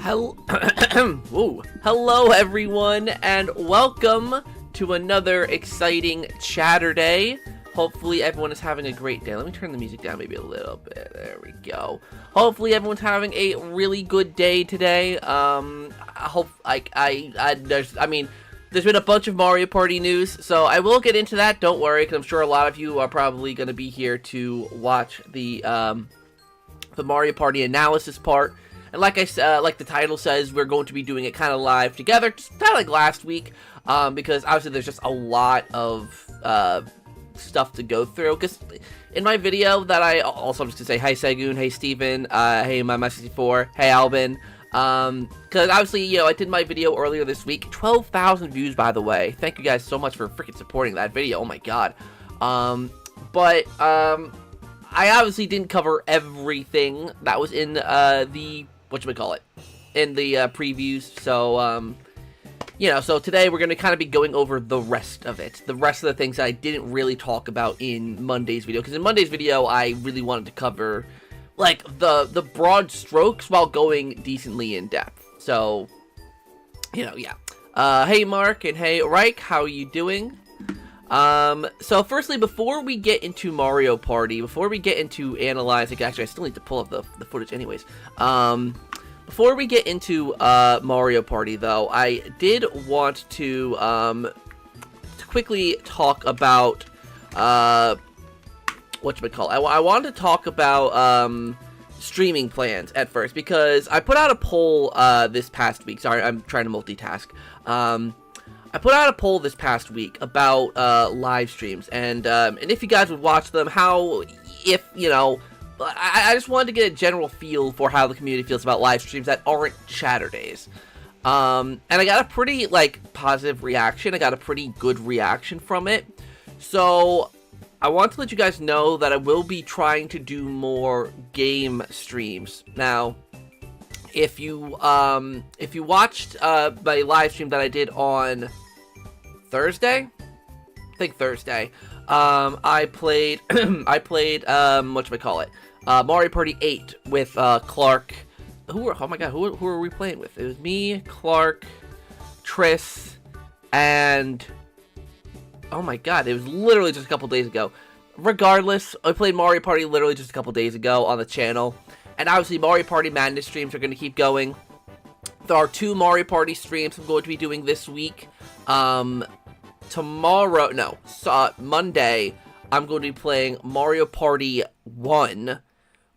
Hello, hello everyone, and welcome to another exciting Chaturday. Hopefully everyone is having a great day. Let me turn the music down maybe a little bit. There we go. Hopefully everyone's having a really good day today. There's been a bunch of Mario Party news, so I will get into that. Don't worry, because I'm sure a lot of you are probably going to be here to watch the Mario Party analysis part. And like I said, like the title says, we're going to be doing it kind of live together, just kind of like last week, because obviously there's just a lot of stuff to go through. Because in my video that I'm just gonna say, hey Segun, hey Steven, hey my64, hey Albin, because obviously, I did my video earlier this week, 12,000 views, by the way. Thank you guys so much for freaking supporting that video. Oh my god. I obviously didn't cover everything that was in the previews. So so today we're going to kind of be going over the rest of it. The rest of the things that I didn't really talk about in Monday's video. Because in Monday's video, I really wanted to cover, like, the broad strokes while going decently in depth. So, yeah. Hey, Mark, and hey, Reich, how are you doing? So firstly, before we get into Mario Party, before we get into analyzing, actually, I still need to pull up the footage anyways. Before we get into Mario Party, though, I did want to quickly talk about I wanted to talk about streaming plans at first, because I put out a poll this past week. Sorry, I'm trying to multitask. I put out a poll this past week about live streams, and if you guys would watch them, I just wanted to get a general feel for how the community feels about live streams that aren't Chaturdays. And I got a pretty, positive reaction. I got a pretty good reaction from it. So, I want to let you guys know that I will be trying to do more game streams. Now, if you watched my live stream that I did on Thursday, I played Mario Party 8 with Clark. Who are we playing with? It was me, Clark, Triss, and oh my god, it was literally just a couple days ago. Regardless, I played Mario Party literally just a couple days ago on the channel. And obviously, Mario Party Madness streams are going to keep going. There are 2 Mario Party streams I'm going to be doing this week. Monday, I'm going to be playing Mario Party 1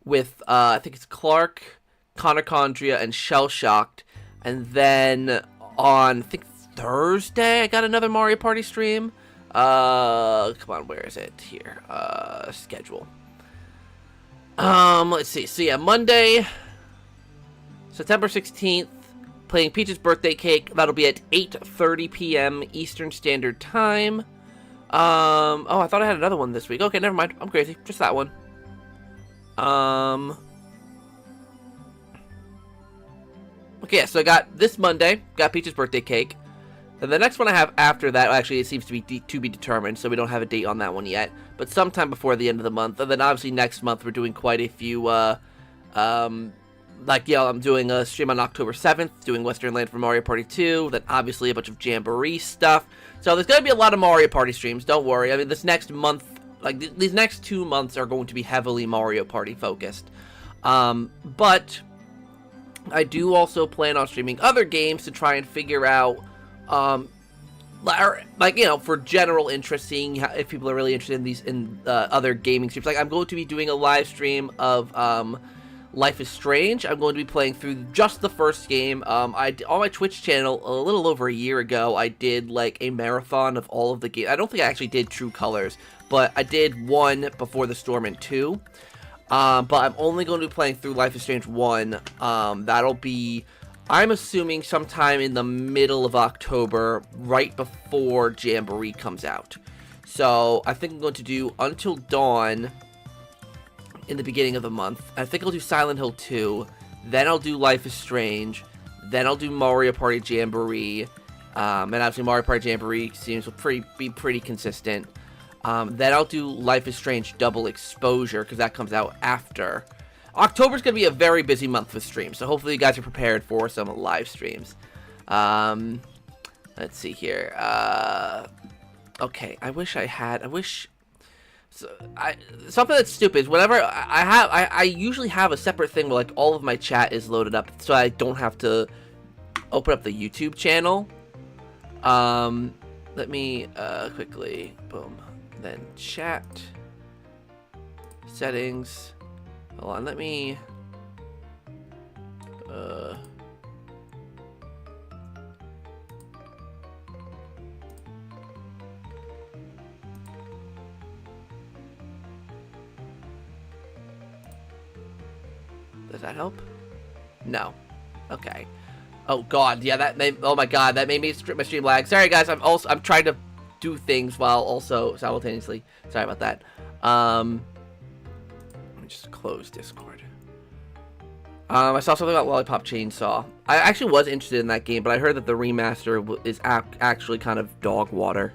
with, I think it's Clark, Conachondria, and Shell Shocked. And then on, I think Thursday, I got another Mario Party stream. Come on, where is it? Here. Schedule. Let's see. So yeah, Monday, September 16th, playing Peach's Birthday Cake. That'll be at 8:30 p.m. Eastern Standard Time. I thought I had another one this week. Okay, never mind. I'm crazy. Just that one. Okay, so I got this Monday, got Peach's Birthday Cake. And the next one I have after that, actually, it seems to be determined, so we don't have a date on that one yet. But sometime before the end of the month. And then obviously next month we're doing quite a few, I'm doing a stream on October 7th, doing Western Land for Mario Party 2, then obviously a bunch of Jamboree stuff. So there's going to be a lot of Mario Party streams, don't worry. I mean, this next month, these next 2 months are going to be heavily Mario Party focused. But I do also plan on streaming other games to try and figure out, for general interest, seeing if people are really interested in other gaming streams. Like, I'm going to be doing a live stream of, Life is Strange. I'm going to be playing through just the first game. On my Twitch channel, a little over a year ago, I did, a marathon of all of the games. I don't think I actually did True Colors, but I did 1 Before the Storm and 2. But I'm only going to be playing through Life is Strange 1. That'll be, I'm assuming, sometime in the middle of October, right before Jamboree comes out. So, I think I'm going to do Until Dawn in the beginning of the month. I think I'll do Silent Hill 2, then I'll do Life is Strange, then I'll do Mario Party Jamboree, and obviously Mario Party Jamboree seems to be pretty consistent. Then I'll do Life is Strange Double Exposure, because that comes out after. October's going to be a very busy month with streams, so hopefully you guys are prepared for some live streams. Let's see here. Okay, something that's stupid is whenever I usually have a separate thing where like all of my chat is loaded up, so I don't have to open up the YouTube channel. Let me quickly, boom, then chat settings. Hold on, let me does that help? No. Okay. Oh god, yeah, oh my god, that made me my stream lag. Sorry guys, I'm trying to do things while also simultaneously. Sorry about that. Let me just close Discord. I saw something about Lollipop Chainsaw. I actually was interested in that game, but I heard that the remaster is actually kind of dog water.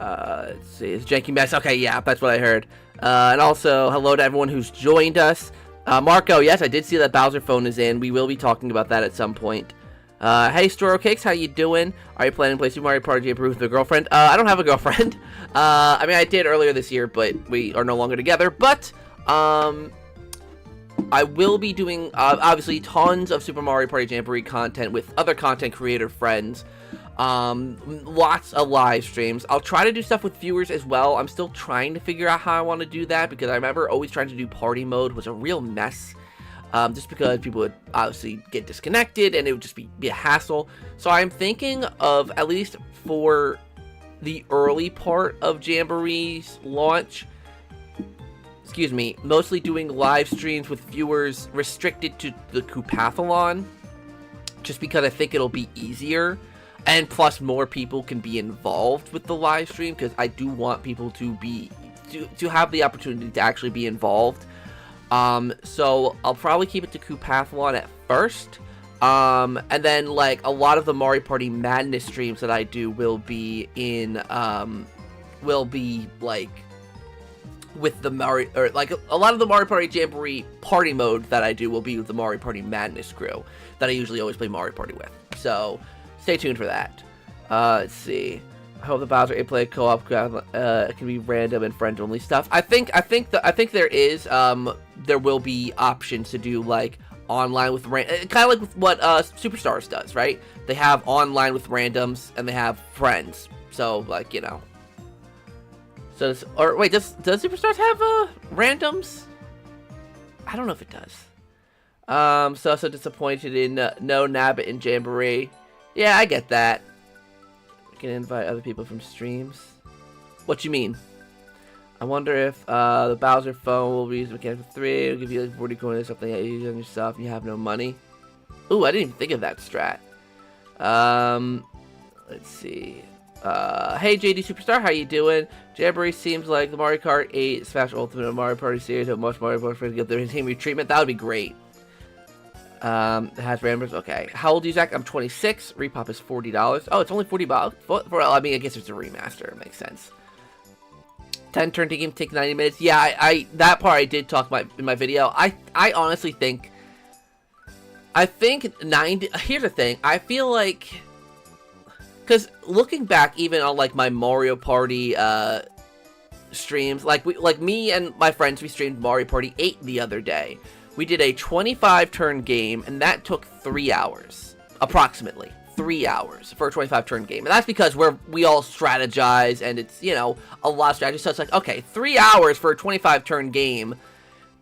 Let's see, it's janky mess. Okay, yeah, that's what I heard. And also, hello to everyone who's joined us. Marco, yes, I did see that Bowser phone is in. We will be talking about that at some point. Hey, Storo Cakes, how you doing? Are you planning to play Super Mario Party Jamboree with a girlfriend? I don't have a girlfriend. I mean, I did earlier this year, but we are no longer together. But, I will be doing, obviously, tons of Super Mario Party Jamboree content with other content creator friends. Lots of live streams. I'll try to do stuff with viewers as well. I'm still trying to figure out how I want to do that, because I remember always trying to do party mode was a real mess. Just because people would obviously get disconnected and it would just be a hassle. So I'm thinking of, at least for the early part of Jamboree's launch, excuse me, mostly doing live streams with viewers restricted to the Koopathlon, just because I think it'll be easier. And plus, more people can be involved with the live stream, because I do want people to have the opportunity to actually be involved. So I'll probably keep it to Koopathlon at first. And then, like, a lot of the Mario Party Madness streams that I do will be like, with the Mario, or like a lot of the Mario Party Jamboree party mode that I do will be with the Mario Party Madness crew that I usually always play Mario Party with. So stay tuned for that. Let's see. I hope the Bowser 8-player co-op can be random and friend-only stuff. I think there is. There will be options to do like online with kind of like with what Superstars does, right? They have online with randoms and they have friends. So like, you know. So or wait, does Superstars have randoms? I don't know if it does. So disappointed in no Nabbit in Jamboree. Yeah, I get that. I can invite other people from streams. What you mean? I wonder if the Bowser phone will be used mechanical 3. It'll give you like 40 coins or something that you use on yourself and you have no money. Ooh, I didn't even think of that strat. Let's see. Hey JD Superstar, how you doing? Jamboree seems like the Mario Kart 8 Smash Ultimate Mario Party series have much Mario Party to get their team treatment. That would be great. It has randoms. Okay. How old are you, Zach? I'm 26. Repop is $40. Oh, it's only $40. I mean, I guess it's a remaster. It makes sense. 10 turn game take 90 minutes. Yeah, I that part I did talk about in my video. I honestly think 90. Here's the thing. I feel like, because looking back, even on like my Mario Party streams, like me and my friends, we streamed Mario Party 8 the other day. We did a 25 turn game, and that took 3 hours, approximately 3 hours for a 25 turn game. And that's because we all strategize, and it's, you know, a lot of strategy. So it's like, okay, 3 hours for a 25 turn game.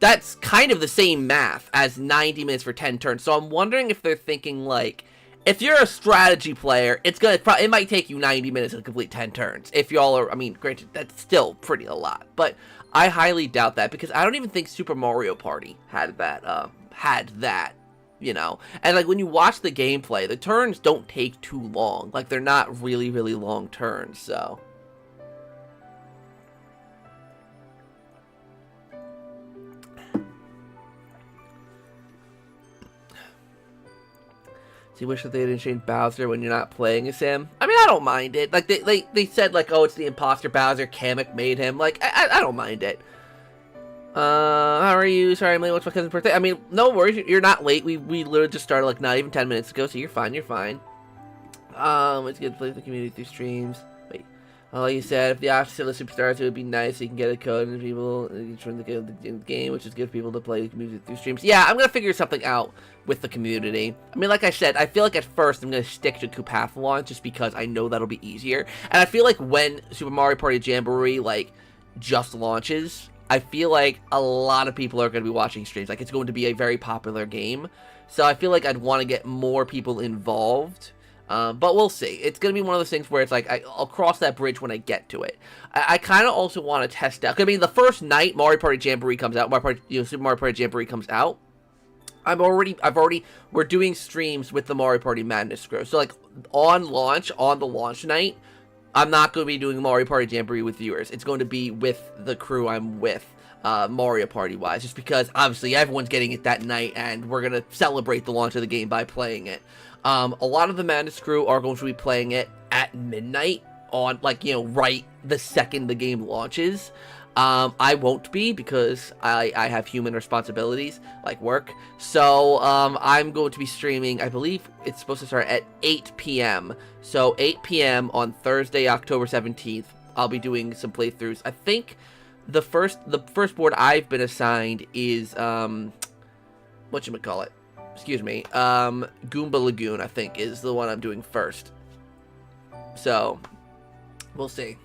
That's kind of the same math as 90 minutes for 10 turns. So I'm wondering if they're thinking like, if you're a strategy player, it might take you 90 minutes to complete 10 turns. If y'all are, I mean, granted, that's still pretty a lot, but I highly doubt that, because I don't even think Super Mario Party had that, you know. And like when you watch the gameplay, the turns don't take too long. Like they're not really, really long turns, so. So you wish that they didn't change Bowser when you're not playing as him? I mean, I don't mind it. Like, they said, like, oh, it's the imposter Bowser, Kamek made him. Like, I don't mind it. How are you? Sorry, I'm late. What's my cousin's birthday? I mean, no worries. You're not late. We literally just started like not even 10 minutes ago, so you're fine. You're fine. It's good to play with the community through streams. Wait. Like you said, if the option of the superstars, it would be nice. So you can get a code and people join the game, which is good for people to play the community through streams. Yeah, I'm gonna figure something out with the community. I mean, like I said, I feel like at first I'm gonna stick to Koopathlon just because I know that'll be easier. And I feel like when Super Mario Party Jamboree like just launches, I feel like a lot of people are going to be watching streams. Like, it's going to be a very popular game. So I feel like I'd want to get more people involved. But we'll see. It's going to be one of those things where it's like, I'll cross that bridge when I get to it. I kind of also want to test out. I mean, the first night Mario Party Jamboree comes out, Super Mario Party Jamboree comes out, we're doing streams with the Mario Party Madness crew. So, like, on the launch night, I'm not going to be doing Mario Party Jamboree with viewers. It's going to be with the crew I'm with, Mario Party-wise, just because, obviously, everyone's getting it that night, and we're going to celebrate the launch of the game by playing it. A lot of the Madness crew are going to be playing it at midnight on, like, right the second the game launches. I won't be because I have human responsibilities, like work. So, I'm going to be streaming, I believe it's supposed to start at 8 p.m. So, 8 p.m. on Thursday, October 17th, I'll be doing some playthroughs. I think the first board I've been assigned is, whatchamacallit? Excuse me, Goomba Lagoon, I think, is the one I'm doing first. So, we'll see.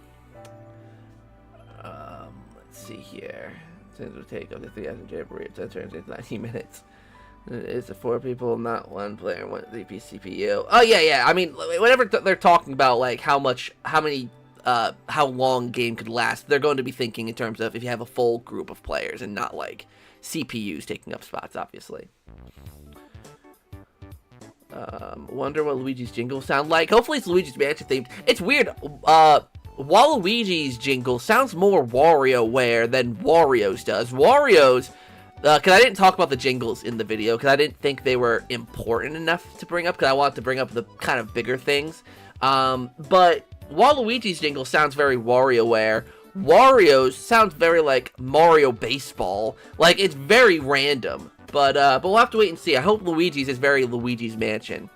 Let's see here. It will take up to 3,000 Jamboree. It's 90 minutes. It's 4 people, not 1 player, 1 CPU. Oh, yeah. I mean, whenever they're talking about, like, how long game could last, they're going to be thinking in terms of if you have a full group of players and not, like, CPUs taking up spots, obviously. Wonder what Luigi's jingle sound like. Hopefully it's Luigi's Mansion themed. It's weird. Waluigi's jingle sounds more WarioWare than Wario's does. Wario's, because I didn't talk about the jingles in the video, because I didn't think they were important enough to bring up, because I wanted to bring up the kind of bigger things. But Waluigi's jingle sounds very WarioWare. Wario's sounds very like Mario Baseball. Like, it's very random. But we'll have to wait and see. I hope Luigi's is very Luigi's Mansion.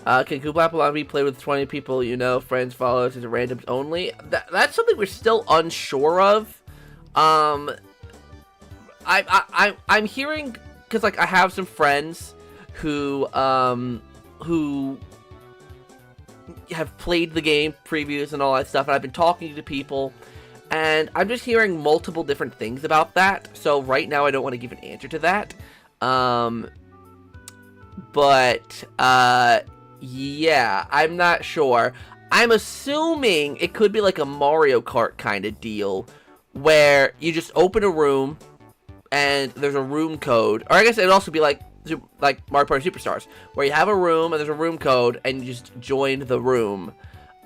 Can Koopathlon be played with 20 people, friends, followers, and randoms only? That's something we're still unsure of. I'm hearing, because, like, I have some friends who have played the game, previews, and all that stuff, and I've been talking to people, and I'm just hearing multiple different things about that, so right now I don't want to give an answer to that. Yeah, I'm not sure. I'm assuming it could be like a Mario Kart kind of deal, where you just open a room, and there's a room code, or I guess it'd also be like Mario Party Superstars, where you have a room, and there's a room code, and you just join the room.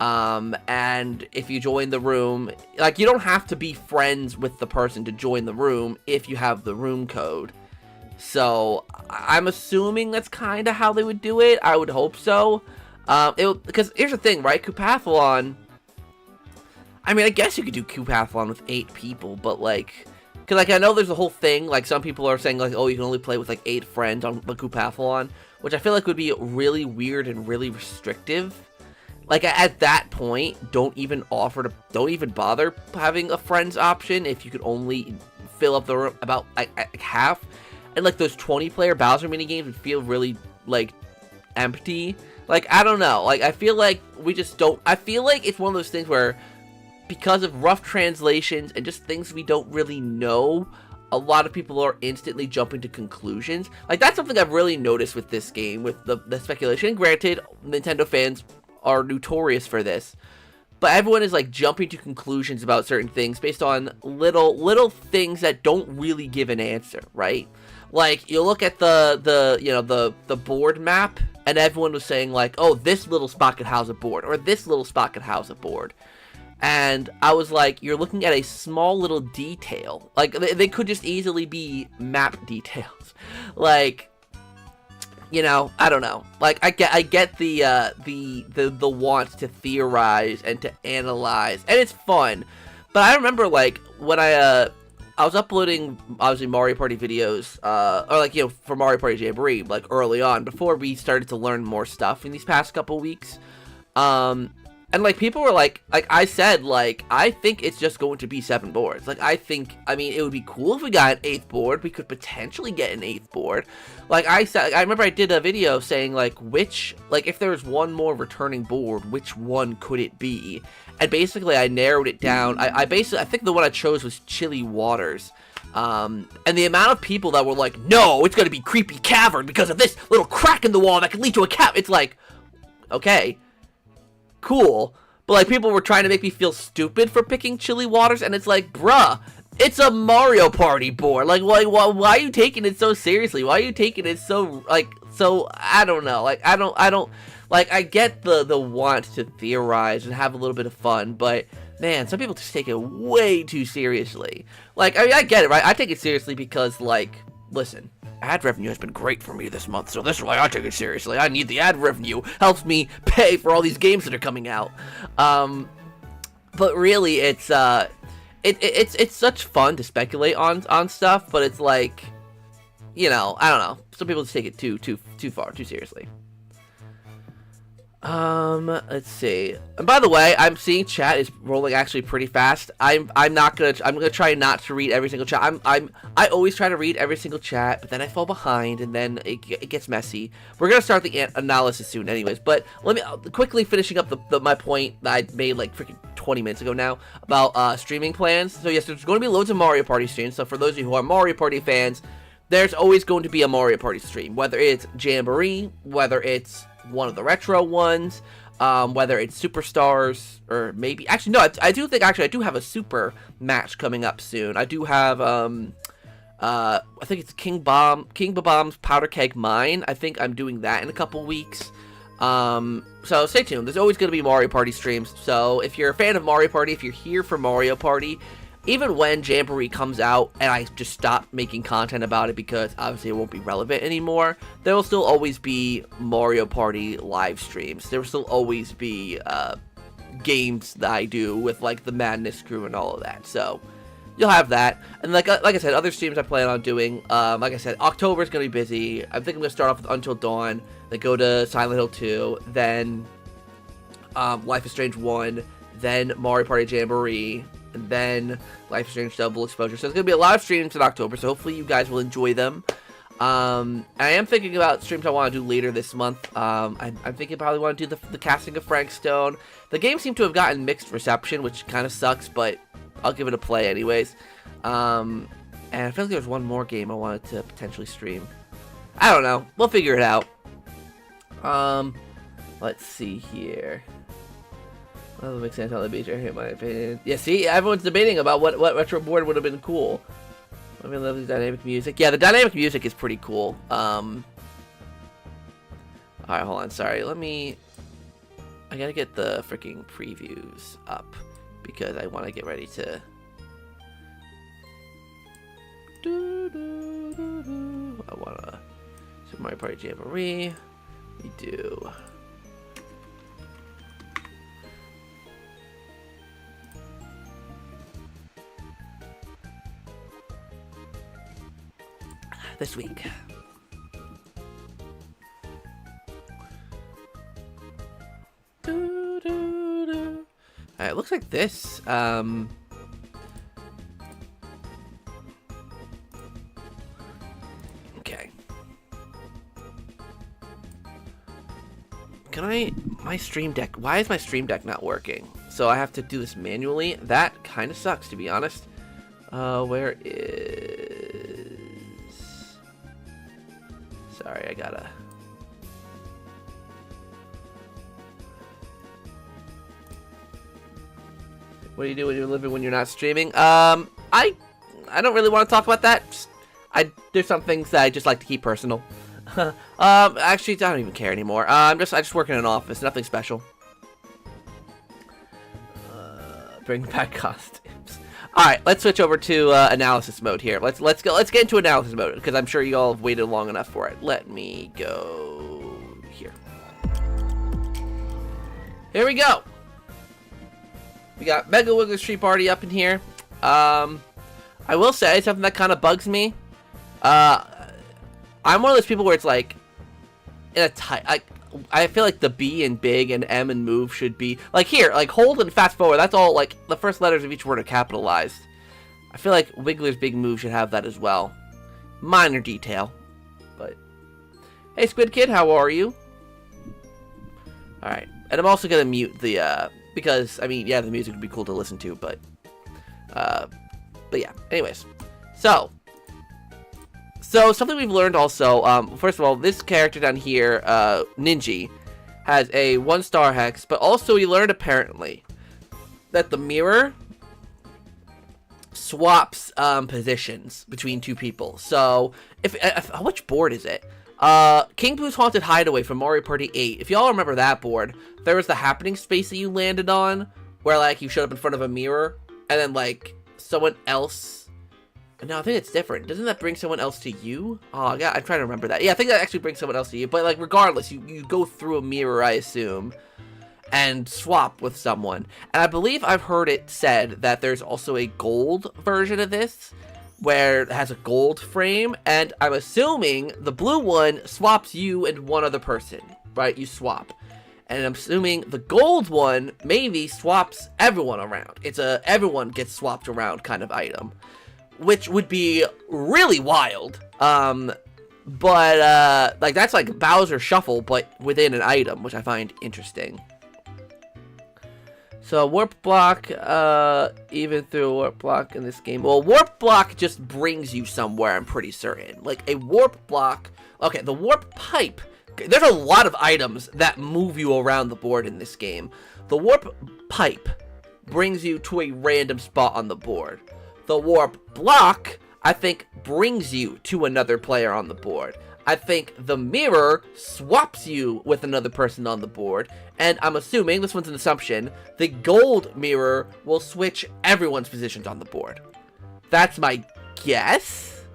And if you join the room, like, you don't have to be friends with the person to join the room if you have the room code. So, I'm assuming that's kind of how they would do it. I would hope so. Because here's the thing, right? Koopathlon, I mean, I guess you could do Koopathlon with 8 people, but, like, because, like, I know there's a whole thing, like, some people are saying, like, oh, you can only play with, like, 8 friends on the Koopathlon, which I feel like would be really weird and really restrictive. Like, at that point, don't even bother having a friends option if you could only fill up the room about, like half. And, like, those 20-player Bowser minigames would feel really, like, empty. Like, I don't know. Like, I feel like we just don't... I feel like it's one of those things where, because of rough translations and just things we don't really know, a lot of people are instantly jumping to conclusions. Like, that's something I've really noticed with this game, with the speculation. Granted, Nintendo fans are notorious for this, but everyone is, like, jumping to conclusions about certain things based on little things that don't really give an answer, right? Like, you look at the board map, and everyone was saying, like, oh, this little spot could house a board, or this little spot could house a board. And I was like, you're looking at a small little detail. Like, they could just easily be map details. Like, I don't know. Like, I get the want to theorize and to analyze, and it's fun. But I remember, like, when I was uploading, obviously, Mario Party videos, or, like, you know, for Mario Party Jamboree, like, early on, before we started to learn more stuff in these past couple weeks. And, like, people were like I said, like, I think it's just going to be 7 boards. Like, I mean, it would be cool if we got an 8th board. We could potentially get an 8th board. Like, I said, I remember I did a video saying, like, if there's one more returning board, which one could it be? And basically, I narrowed it down. I think the one I chose was Chilly Waters. And the amount of people that were like, no, it's going to be Creepy Cavern because of this little crack in the wall that could lead to a cavern. It's like, okay. Cool, but like people were trying to make me feel stupid for picking Chilly Waters, and it's like, bruh, it's a Mario Party board. Like, why are you taking it so seriously? Why are you taking it so, like, so, I don't know, like, I don't, like, I get the want to theorize and have a little bit of fun, but, man, some people just take it way too seriously. Like, I mean, I get it, right? I take it seriously because, like, listen, ad revenue has been great for me this month, so this is why I take it seriously. I need the ad revenue. Helps me pay for all these games that are coming out. But really, it's such fun to speculate on stuff, but it's like, you know, I don't know. Some people just take it too far, too seriously. Let's see. And by the way, I'm seeing chat is rolling actually pretty fast. I'm gonna try not to read every single chat. I always try to read every single chat, but then I fall behind, and then it gets messy. We're gonna start the analysis soon, anyways. But let me quickly finishing up my point that I made like freaking 20 minutes ago now about streaming plans. So yes, there's going to be loads of Mario Party streams. So for those of you who are Mario Party fans, there's always going to be a Mario Party stream, whether it's Jamboree, whether it's one of the retro ones, whether it's Superstars, or maybe, actually, no, I do have a Super match coming up soon. I do have, I think it's King Bomb's Powder Keg Mine. I think I'm doing that in a couple weeks. So stay tuned. There's always going to be Mario Party streams. So if you're a fan of Mario Party, if you're here for Mario Party, even when Jamboree comes out and I just stop making content about it because obviously it won't be relevant anymore, there will still always be Mario Party live streams. There will still always be games that I do with like the Madness crew and all of that. So you'll have that. And like I said, other streams I plan on doing. Like I said, October is going to be busy. I think I'm going to start off with Until Dawn, then go to Silent Hill 2, then Life is Strange 1, then Mario Party Jamboree, and then Life is Strange Double Exposure. So there's going to be a lot of streams in October, so hopefully you guys will enjoy them. I am thinking about streams I want to do later this month. I'm thinking probably want to do the casting of Frank Stone. The game seemed to have gotten mixed reception, which kind of sucks, but I'll give it a play anyways. And I feel like there's one more game I wanted to potentially stream. I don't know. We'll figure it out. Let's see here. Well, that makes sense on the beach, in my opinion. Yeah, see, everyone's debating about what retro board would have been cool. I mean, love the dynamic music. Yeah, the dynamic music is pretty cool. Alright, hold on, sorry. I gotta get the freaking previews up because I want to get ready to... I want to... Super Mario Party Jamboree. We do... this week. Alright, it looks like this. Okay. My Stream Deck, why is my Stream Deck not working? So I have to do this manually. That kind of sucks, to be honest. Where is... Sorry, I gotta... What do you do when you're living when you're not streaming? I don't really want to talk about that. There's some things that I just like to keep personal. Actually, I don't even care anymore. I just work in an office, nothing special. Bring back costumes. All right, let's switch over to analysis mode here. Let's get into analysis mode because I'm sure you all have waited long enough for it. Let me go here. Here we go. We got Mega Wiggler's Tree Party up in here. I will say something that kind of bugs me. I'm one of those people where it's like in a tight. I feel like the B and big and M and move should be like here, like hold and fast forward. That's all. Like the first letters of each word are capitalized. I feel like Wiggler's big move should have that as well. Minor detail, but hey, Squid Kid, how are you? All right, and I'm also gonna mute the because I mean, yeah, the music would be cool to listen to, but yeah. Anyways, so something we've learned also. First of all, this character down here, Ninji, has a 1-star hex, but also we learned apparently that the mirror swaps positions between two people. So if which board is it? King Boo's Haunted Hideaway from Mario Party 8. If y'all remember that board, there was the happening space that you landed on, where like you showed up in front of a mirror, and then like someone else. No, I think it's different. Doesn't that bring someone else to you? Oh, yeah, I'm trying to remember that. Yeah, I think that actually brings someone else to you. But like, regardless, you go through a mirror, I assume, and swap with someone. And I believe I've heard it said that there's also a gold version of this, where it has a gold frame, and I'm assuming the blue one swaps you and one other person, right? You swap. And I'm assuming the gold one maybe swaps everyone around. It's a everyone gets swapped around kind of item, which would be really wild. But like that's like Bowser Shuffle, but within an item, which I find interesting. So warp block, even through a warp block in this game. Well, warp block just brings you somewhere, I'm pretty certain. Like a warp block, okay, the warp pipe. There's a lot of items that move you around the board in this game. The warp pipe brings you to a random spot on the board. The warp block, I think, brings you to another player on the board. I think the mirror swaps you with another person on the board. And I'm assuming, this one's an assumption, the gold mirror will switch everyone's positions on the board. That's my guess.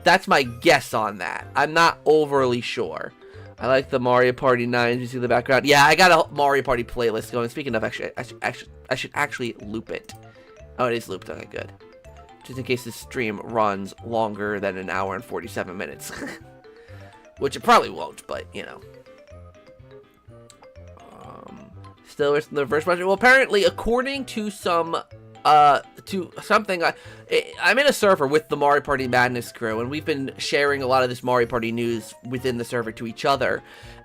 That's my guess on that. I'm not overly sure. I like the Mario Party 9s. You see the background? Yeah, I got a Mario Party playlist going. Speaking of, actually, I should actually loop it. Oh, it is looped. Okay, good. Just in case this stream runs longer than an hour and 47 minutes. Which it probably won't, but, you know. Still in the first project. Well, apparently, according to some, to something, I'm in a server with the Mario Party Madness crew, and we've been sharing a lot of this Mario Party news within the server to each other.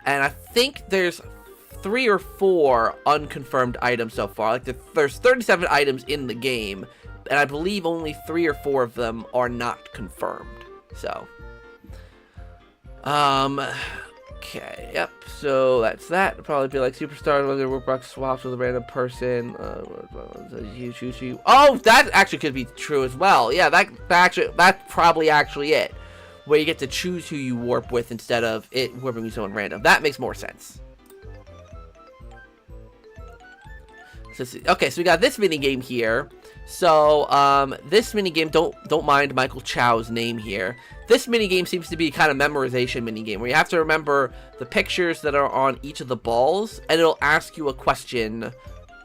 And I think there's 3 or 4 unconfirmed items so far. Like, there's 37 items in the game, and I believe only 3 or 4 of them are not confirmed. So, okay, yep, so that's that. It'll probably be like Superstar, whether Warpbox swaps with a random person. Oh, that actually could be true as well. Yeah, that's probably actually it. Where you get to choose who you warp with instead of it warping with someone random. That makes more sense. Okay, so we got this mini game here. So, this mini game, don't mind Michael Chow's name here. This mini game seems to be a kind of memorization mini game where you have to remember the pictures that are on each of the balls, and it'll ask you a question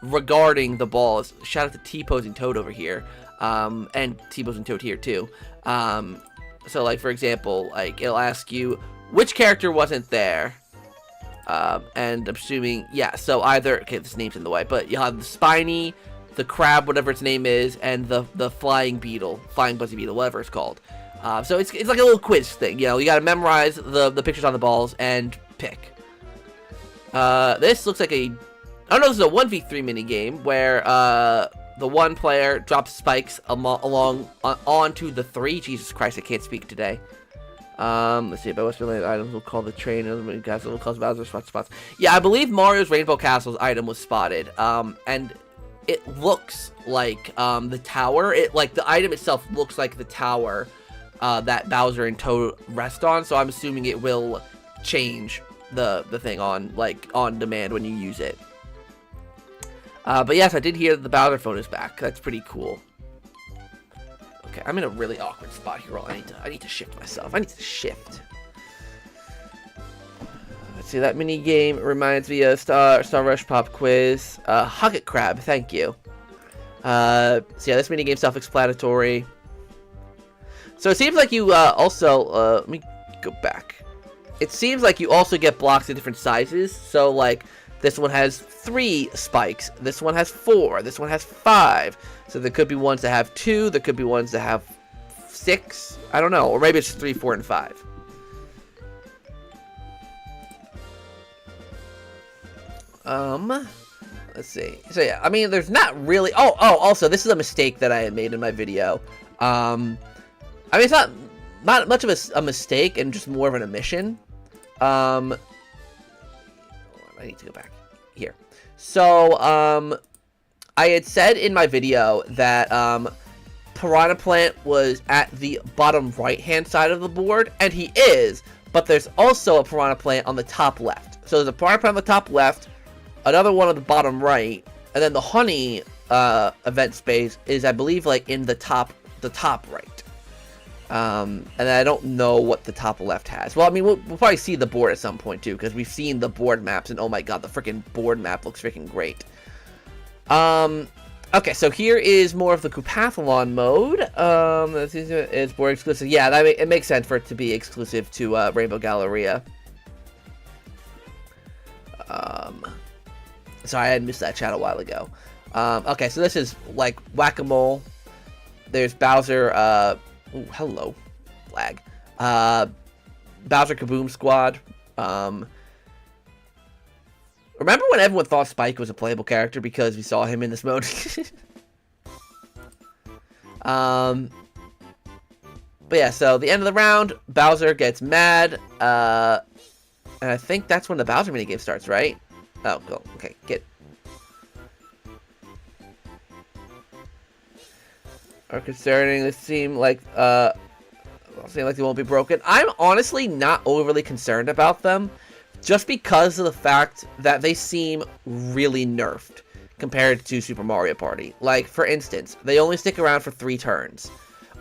regarding the balls. Shout out to T-Posing Toad over here, and T-Posing Toad here too. So, like for example, like it'll ask you which character wasn't there. And I'm assuming, yeah, so either, okay, this name's in the way, but you'll have the Spiny, the Crab, whatever its name is, and the Flying Beetle, Flying Buzzy Beetle, whatever it's called. So it's like a little quiz thing, you know, you gotta memorize the pictures on the balls and pick. This looks like I don't know, this is a 1v3 mini game where, the one player drops spikes onto the 3. Jesus Christ, I can't speak today. Let's see, about what's related items we'll call the train, and castle will cause Bowser spots. Yeah, I believe Mario's Rainbow Castle's item was spotted, and it looks like, the tower, the item itself looks like the tower, that Bowser and Toad rest on, so I'm assuming it will change the thing on demand when you use it. But yes, I did hear that the Bowser phone is back. That's pretty cool. Okay, I'm in a really awkward spot here. I need to shift myself. I need to shift. Let's see, that mini game reminds me of Star Rush Pop Quiz. Hug It Crab, thank you. So yeah, this minigame's self-explanatory. So it seems like you also, let me go back. It seems like you also get blocks of different sizes. So like, this one has 3 spikes, this one has 4, this one has 5. So there could be ones that have 2, there could be ones that have 6, I don't know, or maybe it's 3, 4, and 5. Let's see. So yeah, I mean, there's not really. Also, this is a mistake that I had made in my video. I mean, it's not much of a mistake, and just more of an omission. I need to go back here. So, I had said in my video that Piranha Plant was at the bottom right-hand side of the board, and he is. But there's also a Piranha Plant on the top left. So there's a Piranha Plant on the top left, another one on the bottom right, and then the honey event space is, I believe, like in the top right. And I don't know what the top left has. Well, I mean, we'll probably see the board at some point too, because we've seen the board maps, and oh my god, the freaking board map looks freaking great. Okay, so here is more of the Koopathlon mode. It's board exclusive. Yeah, it makes sense for it to be exclusive to Rainbow Galleria. Sorry, I had missed that chat a while ago. Okay, so this is like Whack-A-Mole. There's Bowser, ooh, hello, flag. Bowser Kaboom Squad. Remember when everyone thought Spike was a playable character because we saw him in this mode? But yeah, so the end of the round, Bowser gets mad, and I think that's when the Bowser minigame starts, right? Oh, go. Okay, get. Are concerning. They seem like they won't be broken. I'm honestly not overly concerned about them, just because of the fact that they seem really nerfed compared to Super Mario Party. Like, for instance, they only stick around for 3 turns,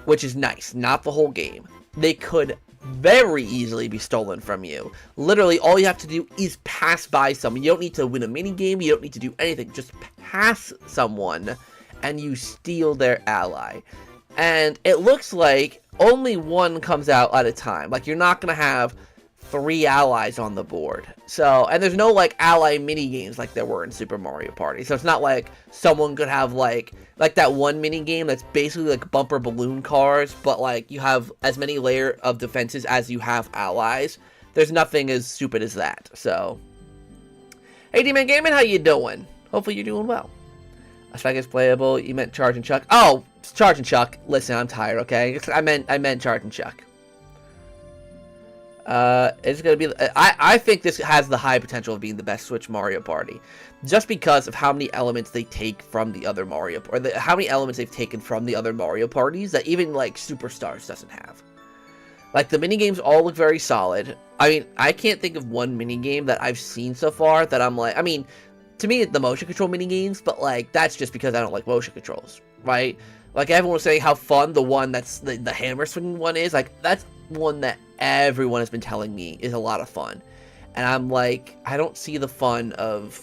which is nice. Not the whole game. They could very easily be stolen from you. Literally, all you have to do is pass by someone. You don't need to win a mini game. You don't need to do anything. Just pass someone, and you steal their ally. And it looks like only one comes out at a time. Like, you're not gonna have 3 allies on the board. So, and there's no like ally mini games like there were in Super Mario Party. So it's not like someone could have like that one mini game that's basically like bumper balloon cars, but like you have as many layer of defenses as you have allies. There's nothing as stupid as that. So, hey D-Man Gaming, how you doing? Hopefully you're doing well. I think it's playable. You meant Charge and Chuck. Oh, Charge and Chuck. Listen, I'm tired. Okay, I meant Charge and Chuck. It's gonna be. I think this has the high potential of being the best Switch Mario Party, just because of how many elements they take from the other Mario, or how many elements they've taken from the other Mario parties that even like Superstars doesn't have. Like the mini games all look very solid. I mean, I can't think of one mini game that I've seen so far that I'm like. I mean, to me, the motion control mini games, but like that's just because I don't like motion controls, right? Like everyone was saying how fun the one that's the hammer swinging one is. Like that's one that everyone has been telling me is a lot of fun, and I'm like, I don't see the fun of,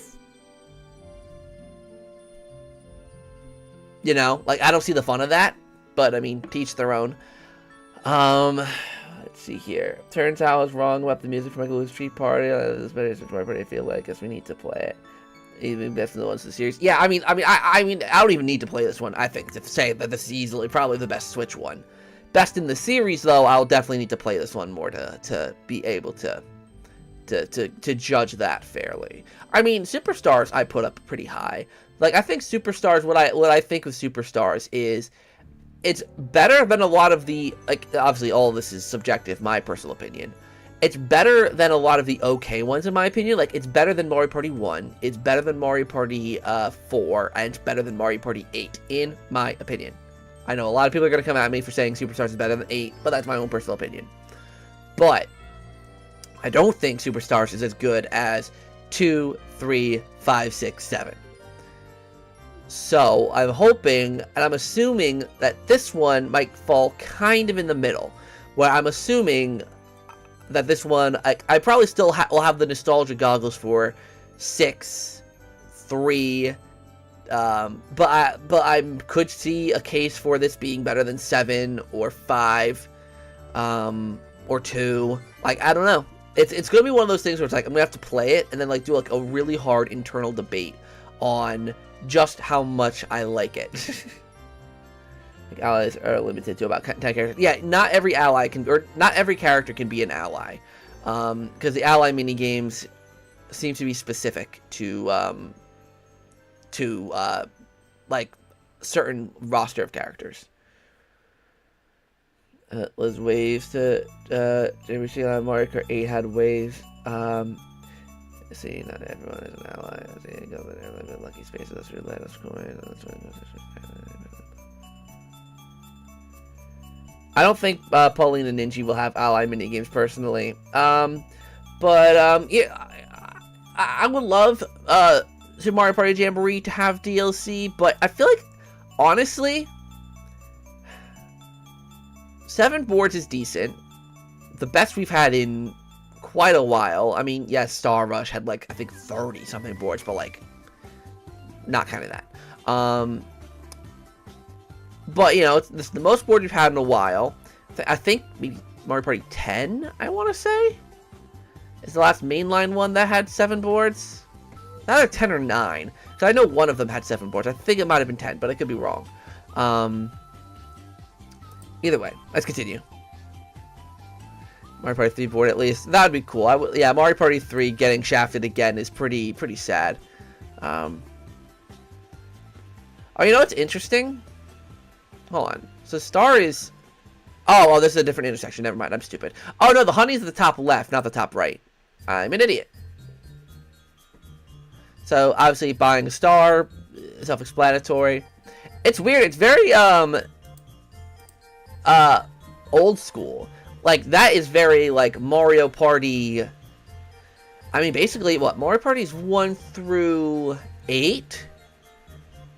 you know, like I don't see the fun of that. But I mean, to each their own. Let's see here. Turns out I was wrong about the music from Michael Street Party. This better Super Mario Party. I feel like, guess we need to play it. Even best of the ones in the series. Yeah, I mean, I don't even need to play this one. I think to say that this is easily probably the best Switch one. Best in the series, though, I'll definitely need to play this one more to be able to judge that fairly. I mean, Superstars I put up pretty high. Like I think Superstars, what I think of Superstars is it's better than a lot of the, like, obviously all of this is subjective, my personal opinion. It's better than a lot of the okay ones, in my opinion. Like, it's better than Mario Party 1, it's better than Mario Party 4, and it's better than Mario Party 8, in my opinion. I know a lot of people are going to come at me for saying Superstars is better than 8, but that's my own personal opinion. But I don't think Superstars is as good as 2, 3, 5, 6, 7. So, I'm hoping, and I'm assuming that this one might fall kind of in the middle, where I'm assuming that this one, I probably still will have the nostalgia goggles for 6, 3, I could see a case for this being better than 7 or 5, or 2. Like, I don't know. It's gonna be one of those things where it's like I'm gonna have to play it and then like do like a really hard internal debate on just how much I like it. Like, allies are limited to about 10 characters. Yeah, not every ally can, or not every character can be an ally, because the ally mini games seem to be specific to like certain roster of characters. Was waves to Mario Kart 8 had waves. See, not everyone is an ally. See, go there, lucky spaces. That's really let's go. I don't think Pauline and Ninja will have ally minigames personally. Yeah, I would love Super Mario Party Jamboree to have DLC, but I feel like, honestly, 7 boards is decent. The best we've had in quite a while. I mean, yes, Star Rush had like, I think 30 something boards, but like, not kind of that. But, you know, this is the most board we've had in a while. I think maybe Mario Party 10, I want to say, is the last mainline one that had 7 boards. Either 10 or 9. So I know one of them had 7 boards. I think it might have been 10, but I could be wrong. Either way, let's continue. Mario Party 3 board at least. That would be cool. Yeah, Mario Party 3 getting shafted again is pretty sad. Oh, you know what's interesting? Hold on. So Star is... Oh, this is a different intersection. Never mind. I'm stupid. Oh, no. The honey's at the top left, not the top right. I'm an idiot. So, obviously, buying a star, self-explanatory. It's weird. It's very, old school. Like, that is very, like, Mario Party... I mean, basically, what? Mario Party's 1 through 8?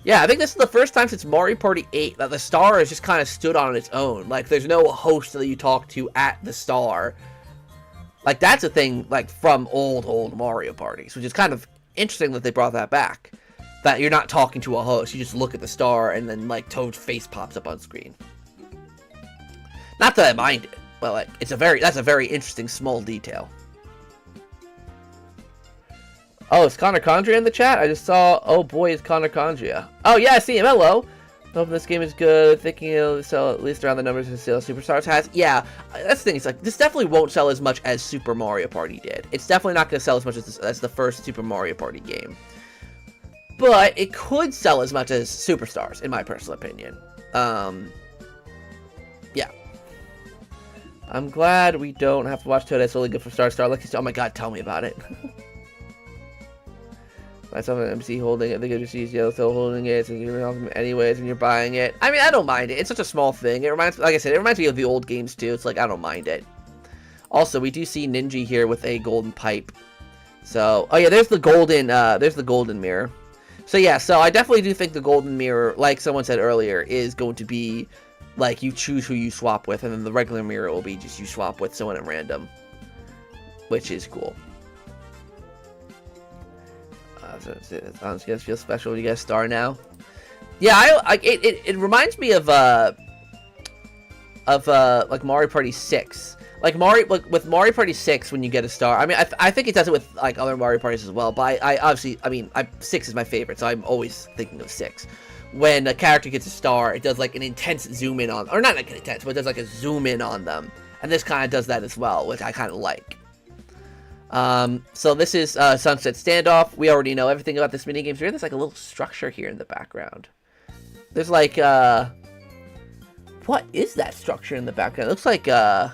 Yeah, I think this is the first time since Mario Party 8 that the star has just kind of stood on its own. Like, there's no host that you talk to at the star. Like, that's a thing, like, from old Mario Parties, which is kind of interesting that they brought that back. That you're not talking to a host, you just look at the star, and then, like, Toad's face pops up on screen. Not that I mind it, but, like, that's a very interesting small detail. Oh, is Connor Condria in the chat? I just saw, oh boy, is Connor Condria. Oh yeah, I see him, hello! Hoping this game is good, thinking it'll sell at least around the numbers of sales Superstars has. Yeah, that's the thing, it's like, this definitely won't sell as much as Super Mario Party did. It's definitely not going to sell as much as the first Super Mario Party game. But it could sell as much as Superstars, in my personal opinion. Yeah. I'm glad we don't have to watch Toad. It's really good for Star. Oh my god, tell me about it. I saw an MC holding it. I think it just sees Yellowstone holding it. So you're helping anyways, and you're buying it. I mean, I don't mind it. It's such a small thing. It reminds, like I said, it reminds me of the old games too. It's like I don't mind it. Also, we do see Ninja here with a golden pipe. So, oh yeah, there's the golden mirror. So yeah, so I definitely do think the golden mirror, like someone said earlier, is going to be like you choose who you swap with, and then the regular mirror will be just you swap with someone at random, which is cool. It honestly does feel special when you get a star now. Yeah, it reminds me of like Mario Party 6. Like with Mario Party 6 when you get a star. I mean, I think it does it with like other Mario Parties as well. But I obviously, I mean, 6 is my favorite, so I'm always thinking of 6. When a character gets a star, it does like an intense zoom in on, or not like an intense, but it does like a zoom in on them. And this kind of does that as well, which I kind of like. So this is Sunset Standoff. We already know everything about this minigame. There's like a little structure here in the background. There's like, what is that structure in the background? It looks like, it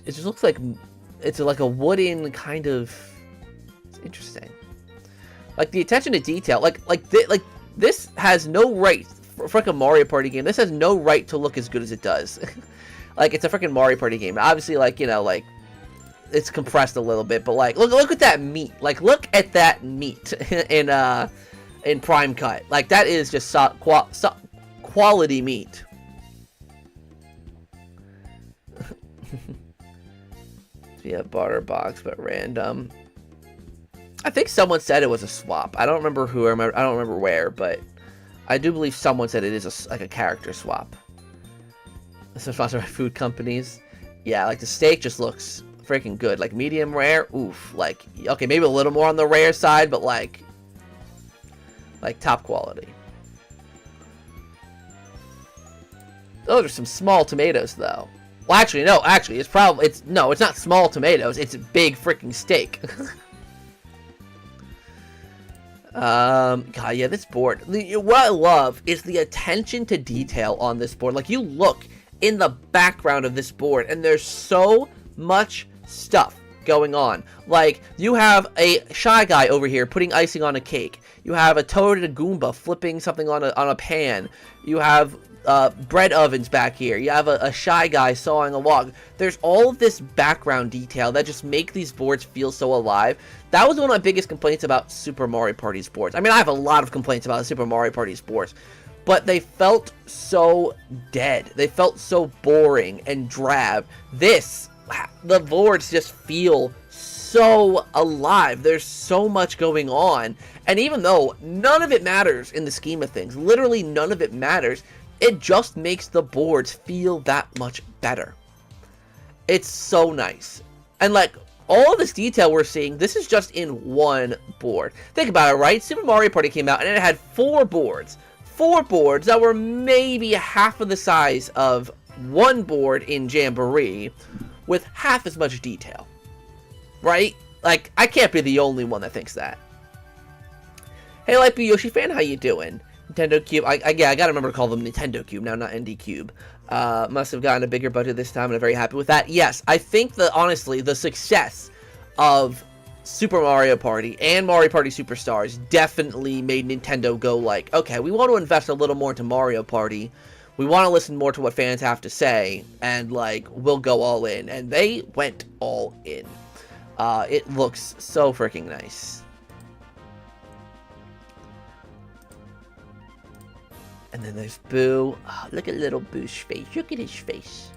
just looks like, it's like a wooden kind of, it's interesting. Like the attention to detail, like this has no right, for like a Mario Party game, this has no right to look as good as it does. Like, it's a freaking Mario Party game. Obviously, like, you know, like, it's compressed a little bit, but like look at that meat. Like look at that meat in Prime Cut. Like that is just quality meat. Be a barter box, but random. I think someone said it was a swap. I don't remember who. I don't remember where, but I do believe someone said it is like a character swap. This is sponsored by food companies. Yeah, like the steak just looks freaking good. Like medium rare, oof. Like, okay, maybe a little more on the rare side, but like top quality. Those are some small tomatoes, though. Well, actually, no. Actually, it's not small tomatoes. It's a big freaking steak. God, yeah, this board. What I love is the attention to detail on this board. Like, you look in the background of this board, and there's so much stuff going on. Like, you have a Shy Guy over here putting icing on a cake. You have a Toad and a Goomba flipping something on a pan. You have bread ovens back here. You have a Shy Guy sawing a log. There's all of this background detail that just make these boards feel so alive. That was one of my biggest complaints about Super Mario Party's boards. I mean, I have a lot of complaints about Super Mario Party's boards, but they felt so dead. They felt so boring and drab. The boards just feel so alive. There's so much going on, and even though none of it matters in the scheme of things, literally none of it matters, it just makes the boards feel that much better. It's so nice. And like, all this detail we're seeing, this is just in one board. Think about it, right? Super Mario Party came out and it had 4 boards. 4 boards that were maybe half of the size of one board in Jamboree with half as much detail. Right? Like, I can't be the only one that thinks that. Hey, Lightby Yoshi fan, how you doing? Nintendo Cube. I gotta remember to call them Nintendo Cube now, not ND Cube. Must have gotten a bigger budget this time, and I'm very happy with that. Yes, I think that, honestly, the success of Super Mario Party and Mario Party Superstars definitely made Nintendo go like, okay, we want to invest a little more into Mario Party. We want to listen more to what fans have to say, and, like, we'll go all in. And they went all in. It looks so freaking nice. And then there's Boo. Oh, look at little Boo's face. Look at his face.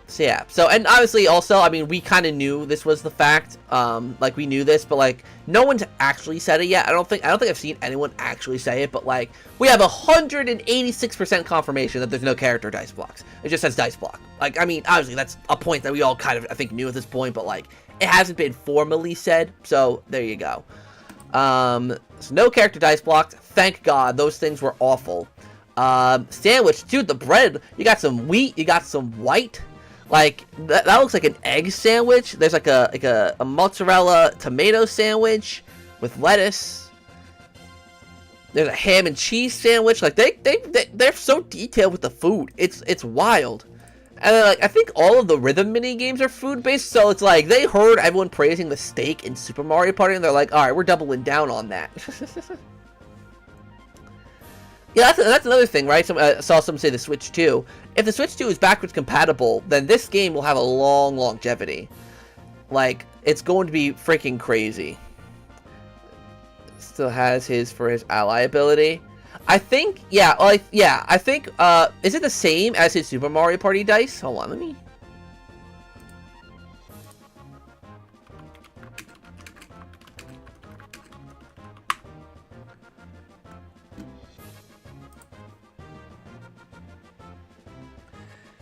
So yeah. So, and obviously also, I mean, we kind of knew this was the fact. Like, we knew this, but like, no one's actually said it yet. I don't think I've seen anyone actually say it, but like, we have 186% confirmation that there's no character dice blocks. It just says dice block. Like, I mean, obviously that's a point that we all kind of, I think, knew at this point, but like, it hasn't been formally said. So there you go. So no character dice blocks. Thank God. Those things were awful. Sandwich. Dude, the bread. You got some wheat. You got some white. Like, that looks like an egg sandwich. There's like a mozzarella tomato sandwich with lettuce. There's a ham and cheese sandwich. Like, they're so detailed with the food. It's wild. And then, like, I think all of the rhythm mini games are food-based, so it's like, they heard everyone praising the steak in Super Mario Party, and they're like, alright, we're doubling down on that. Yeah, that's another thing, right? I saw someone say the Switch 2. If the Switch 2 is backwards compatible, then this game will have a long longevity. Like, it's going to be freaking crazy. Still has his ally ability. I think, yeah, I think, is it the same as his Super Mario Party dice? Hold on, let me...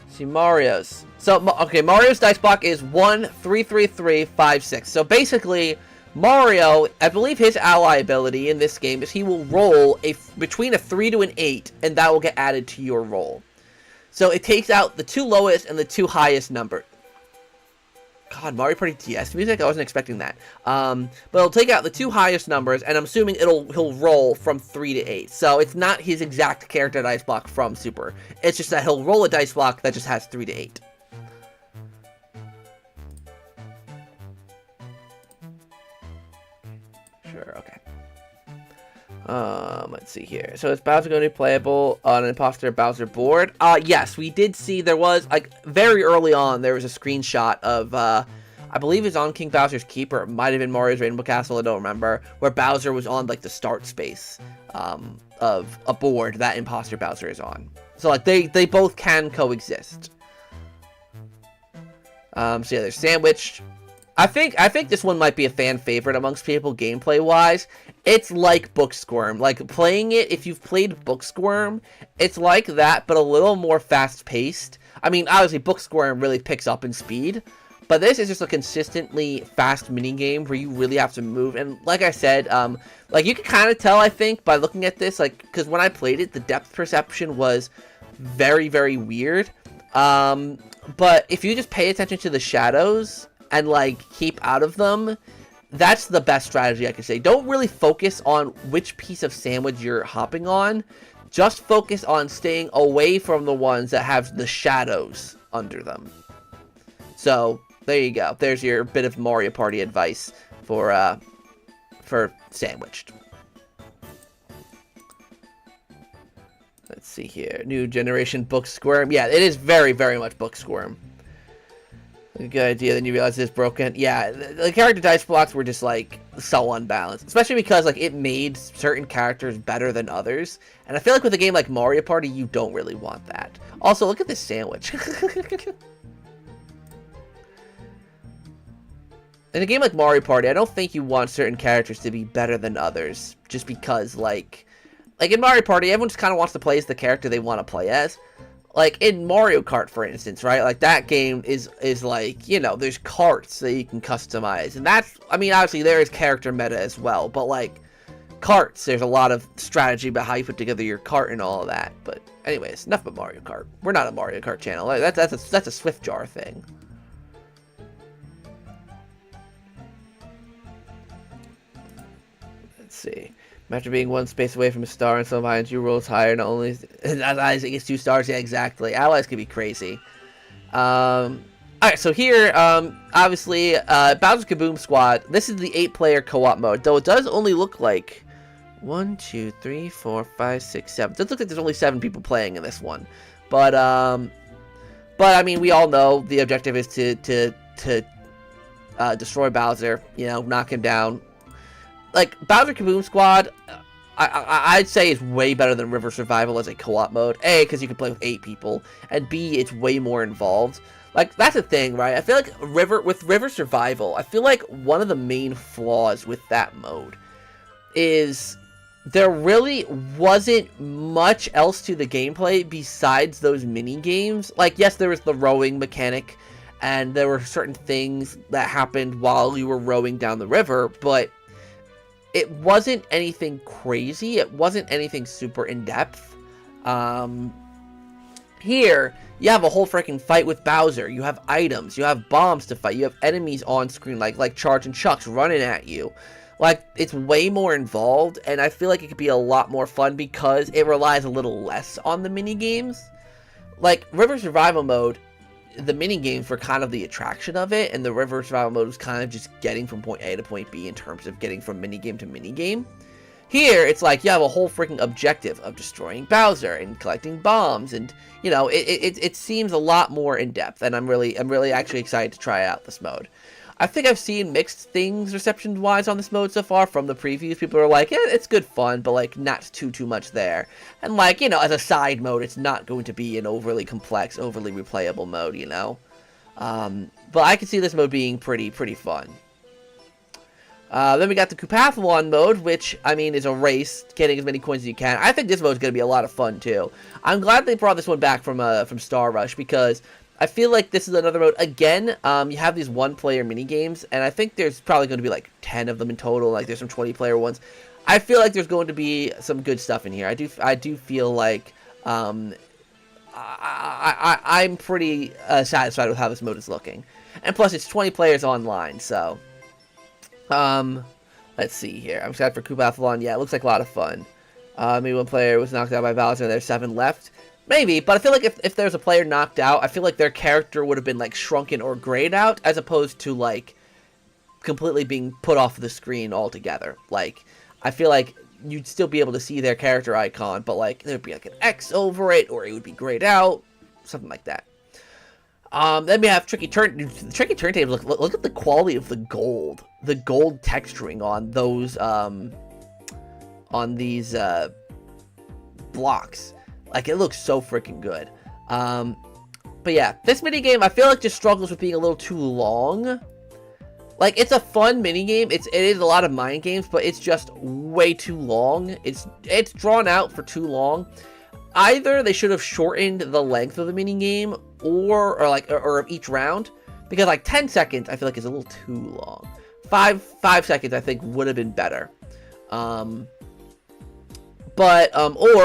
see, Mario's. So, okay, Mario's dice block is 1, 3, 3, 3, 5, 6. So, basically... Mario, I believe his ally ability in this game is he will roll between a 3 to an 8, and that will get added to your roll. So it takes out the 2 lowest and the 2 highest number. God, Mario Party DS music? I wasn't expecting that. But it'll take out the 2 highest numbers, and I'm assuming he'll roll from 3 to 8. So it's not his exact character dice block from Super. It's just that he'll roll a dice block that just has 3 to 8. Okay. Let's see here. So is Bowser going to be playable on an Imposter Bowser board? Yes, we did see there was, like, very early on, there was a screenshot of, I believe it's on King Bowser's Keep, or it might have been Mario's Rainbow Castle, I don't remember, where Bowser was on, like, the start space, of a board that Imposter Bowser is on. So, like, they both can coexist. So yeah, there's Sandwich. I think this one might be a fan favorite amongst people gameplay wise. It's like Booksquirm. Like playing it, if you've played Booksquirm, it's like that, but a little more fast paced. I mean, obviously Booksquirm really picks up in speed, but this is just a consistently fast mini game where you really have to move. And like I said, like you can kind of tell, I think, by looking at this, like, because when I played it, the depth perception was very, very weird. But if you just pay attention to the shadows and like keep out of them, that's the best strategy I could say. Don't really focus on which piece of sandwich you're hopping on. Just focus on staying away from the ones that have the shadows under them. So there you go. There's your bit of Mario Party advice for sandwiched. Let's see here. New generation Booksquirm. Yeah, it is very, very much Booksquirm. A good idea, then you realize it's broken. Yeah, the character dice blocks were just, like, so unbalanced. Especially because, like, it made certain characters better than others. And I feel like with a game like Mario Party, you don't really want that. Also, look at this sandwich. In a game like Mario Party, I don't think you want certain characters to be better than others. Just because, like in Mario Party, everyone just kind of wants to play as the character they want to play as. Like, in Mario Kart, for instance, right? Like, that game is like, you know, there's karts that you can customize. And that's, I mean, obviously, there is character meta as well. But, like, karts, there's a lot of strategy about how you put together your kart and all of that. But, anyways, enough about Mario Kart. We're not a Mario Kart channel. Like, that's a Swift Jar thing. Let's see. After being one space away from a star and some behind you rolls higher, not only Allies it gets 2 stars. Yeah, exactly. Allies can be crazy. Alright, so here, obviously, Bowser Kaboom Squad. This is the 8-player co-op mode, though it does only look like 1, 2, 3, 4, 5, 6, 7. It does look like there's only 7 people playing in this one. But I mean, we all know the objective is to destroy Bowser, you know, knock him down. Like, Bowser Kaboom Squad, I'd say is way better than River Survival as a co-op mode. A, because you can play with 8 people, and B, it's way more involved. Like, that's the thing, right? I feel like with River Survival, I feel like one of the main flaws with that mode is there really wasn't much else to the gameplay besides those mini-games. Like, yes, there was the rowing mechanic, and there were certain things that happened while you were rowing down the river, but it wasn't anything crazy. It wasn't anything super in-depth. Here, you have a whole freaking fight with Bowser. You have items. You have bombs to fight. You have enemies on screen like Charge and Chucks running at you. Like, it's way more involved, and I feel like it could be a lot more fun because it relies a little less on the mini-games. Like, River Survival Mode, the mini-games were kind of the attraction of it, and the River Survival Mode was kind of just getting from point A to point B in terms of getting from mini-game to mini-game. Here, it's like you have a whole freaking objective of destroying Bowser and collecting bombs, and, you know, it seems a lot more in-depth, and I'm really actually excited to try out this mode. I think I've seen mixed things reception-wise on this mode so far from the previews. People are like, yeah, it's good fun, but, like, not too much there. And, like, you know, as a side mode, it's not going to be an overly complex, overly replayable mode, you know? But I can see this mode being pretty fun. Then we got the Koopathlon mode, which, I mean, is a race, getting as many coins as you can. I think this mode is going to be a lot of fun, too. I'm glad they brought this one back from Star Rush, because I feel like this is another mode. Again, you have these 1-player mini-games, and I think there's probably going to be, like, 10 of them in total. Like, there's some 20-player ones. I feel like there's going to be some good stuff in here. I do feel like, I'm pretty satisfied with how this mode is looking. And plus, it's 20 players online, so let's see here. I'm excited for Koopathlon. Yeah, it looks like a lot of fun. Maybe 1 player was knocked out by Bowser, and there's 7 left. Maybe, but I feel like if there's a player knocked out, I feel like their character would have been, like, shrunken or grayed out, as opposed to, like, completely being put off the screen altogether. Like, I feel like you'd still be able to see their character icon, but, like, there'd be, like, an X over it, or it would be grayed out, something like that. Then we have Tricky Turntables. Look at the quality of the gold texturing on those, on these, blocks. Like, it looks so freaking good. But yeah, this minigame, I feel like just struggles with being a little too long. Like, it's a fun mini game. It is a lot of mind games, but it's just way too long. It's drawn out for too long. Either they should have shortened the length of the mini game, or of each round, because like 10 seconds I feel like is a little too long. 5 seconds I think would have been better. Or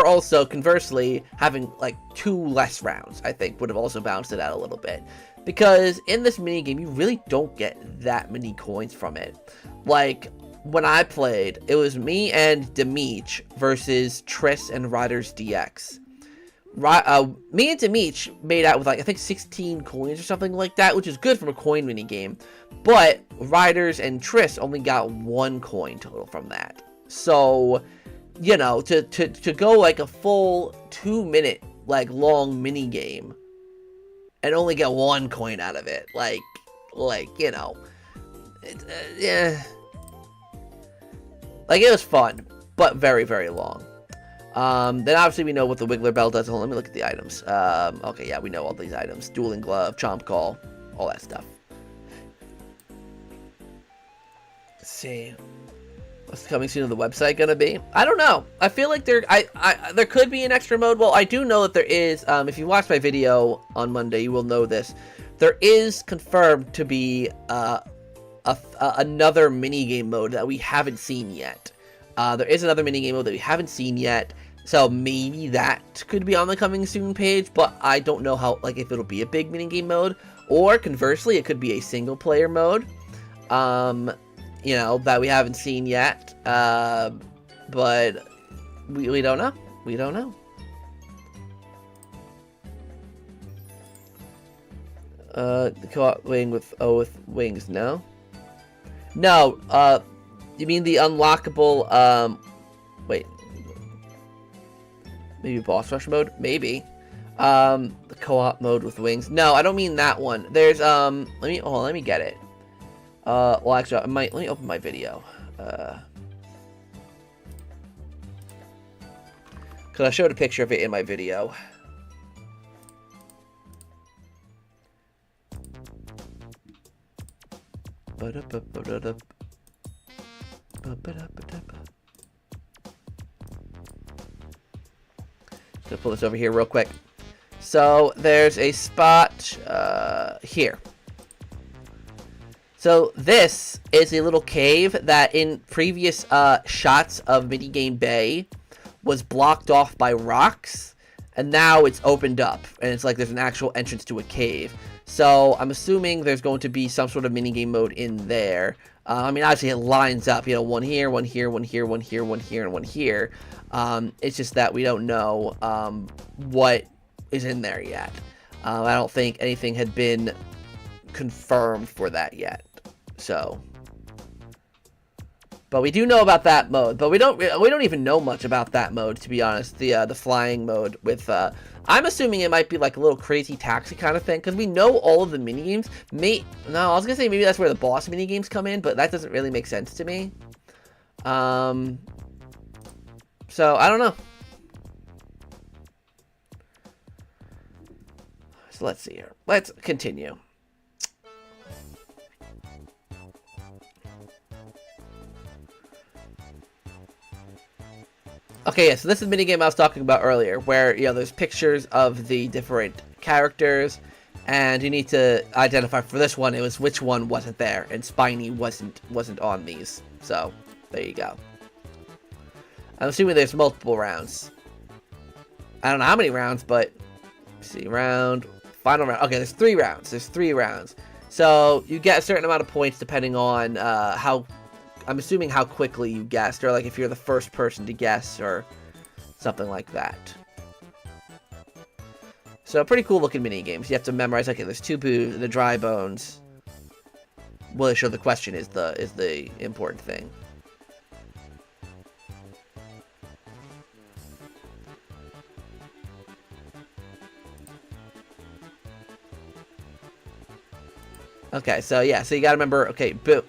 also conversely, having like 2 less rounds, I think, would have also balanced it out a little bit. Because in this minigame, you really don't get that many coins from it. Like, when I played, it was me and Demeech versus Triss and Riders DX. Me and Demeech made out with, like, I think 16 coins or something like that, which is good from a coin minigame. But Riders and Triss only got 1 coin total from that. So, you know, to go like a full 2-minute like long mini game and only get 1 coin out of it, like you know, yeah, like it was fun, but very, very long. Then obviously we know what the Wiggler Bell does. Hold on, let me look at the items. Okay, yeah, we know all these items: Dueling Glove, Chomp Call, all that stuff. Let's see. What's coming soon on the website gonna be? I don't know. I feel like there could be an extra mode. Well, I do know that there is. If you watched my video on Monday, you will know this. There is confirmed to be another minigame mode that we haven't seen yet. There is another minigame mode that we haven't seen yet. So maybe that could be on the coming soon page, but I don't know how, like, if it'll be a big minigame mode, or conversely, it could be a single player mode. You know, that we haven't seen yet, but we don't know. We don't know. The co-op wing with wings, no? No, you mean the unlockable, wait. Maybe boss rush mode? Maybe. The co-op mode with wings. No, I don't mean that one. There's, let me get it. Well, actually, let me open my video. Because I showed a picture of it in my video. Gonna pull this over here real quick. So, there's a spot, here. So this is a little cave that in previous shots of Minigame Bay was blocked off by rocks, and now it's opened up, and it's like there's an actual entrance to a cave. So I'm assuming there's going to be some sort of minigame mode in there. I mean, obviously it lines up, you know, 1 here, 1 here, 1 here, 1 here, 1 here, and 1 here. It's just that we don't know what is in there yet. I don't think anything had been confirmed for that yet. So, but we do know about that mode, but we don't even know much about that mode, to be honest. The flying mode with I'm assuming it might be like a little crazy taxi kind of thing, because we know all of the mini games. No, I was gonna say maybe that's where the boss mini games come in, but that doesn't really make sense to me. So I don't know. So let's see here. Let's continue. Okay, yeah, so this is the minigame I was talking about earlier, where, you know, there's pictures of the different characters, and you need to identify for this one, it was which one wasn't there, and Spiny wasn't on these. So, there you go. I'm assuming there's multiple rounds. I don't know how many rounds, but, see, round, final round. Okay, there's 3 rounds. There's 3 rounds. So, you get a certain amount of points depending on how... I'm assuming how quickly you guessed, or like if you're the first person to guess, or something like that. So pretty cool looking mini games. You have to memorize. Okay, there's 2 boos, the dry bones. Well, sure, the question is the important thing. Okay, so yeah, so you gotta remember. Okay, boo.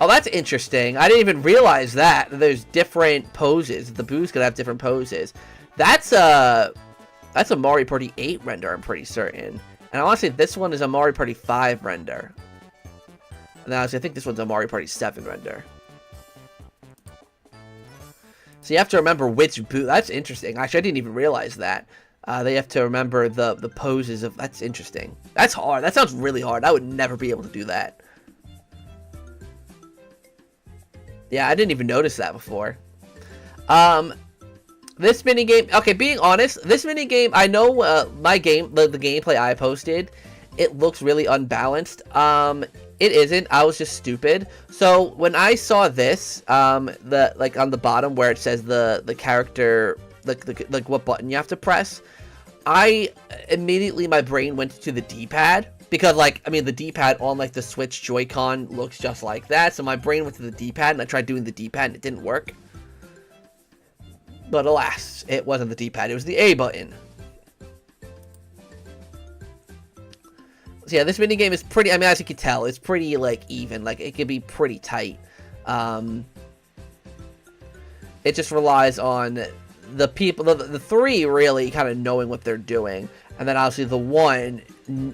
Oh, that's interesting. I didn't even realize that. There's different poses. The boos could have different poses. That's a Mario Party 8 render, I'm pretty certain. And I want to say this one is a Mario Party 5 render. And then I think this one's a Mario Party 7 render. So you have to remember which boot. That's interesting. Actually, I didn't even realize that. They have to remember the poses of. That's interesting. That's hard. That sounds really hard. I would never be able to do that. Yeah, I didn't even notice that before. This minigame. Okay, being honest, this minigame. I know my game, the gameplay I posted, it looks really unbalanced. It isn't. I was just stupid. So when I saw this, like on the bottom where it says the character, like what button you have to press, I immediately my brain went to the D-pad because like I mean the D-pad on like the Switch Joy-Con looks just like that. So my brain went to the D-pad and I tried doing the D-pad and it didn't work. But alas, it wasn't the D-pad. It was the A button. So yeah, this minigame is pretty, I mean, as you can tell, it's pretty, like, even. Like, it can be pretty tight. It just relies on the people, the three really kind of knowing what they're doing. And then obviously the one,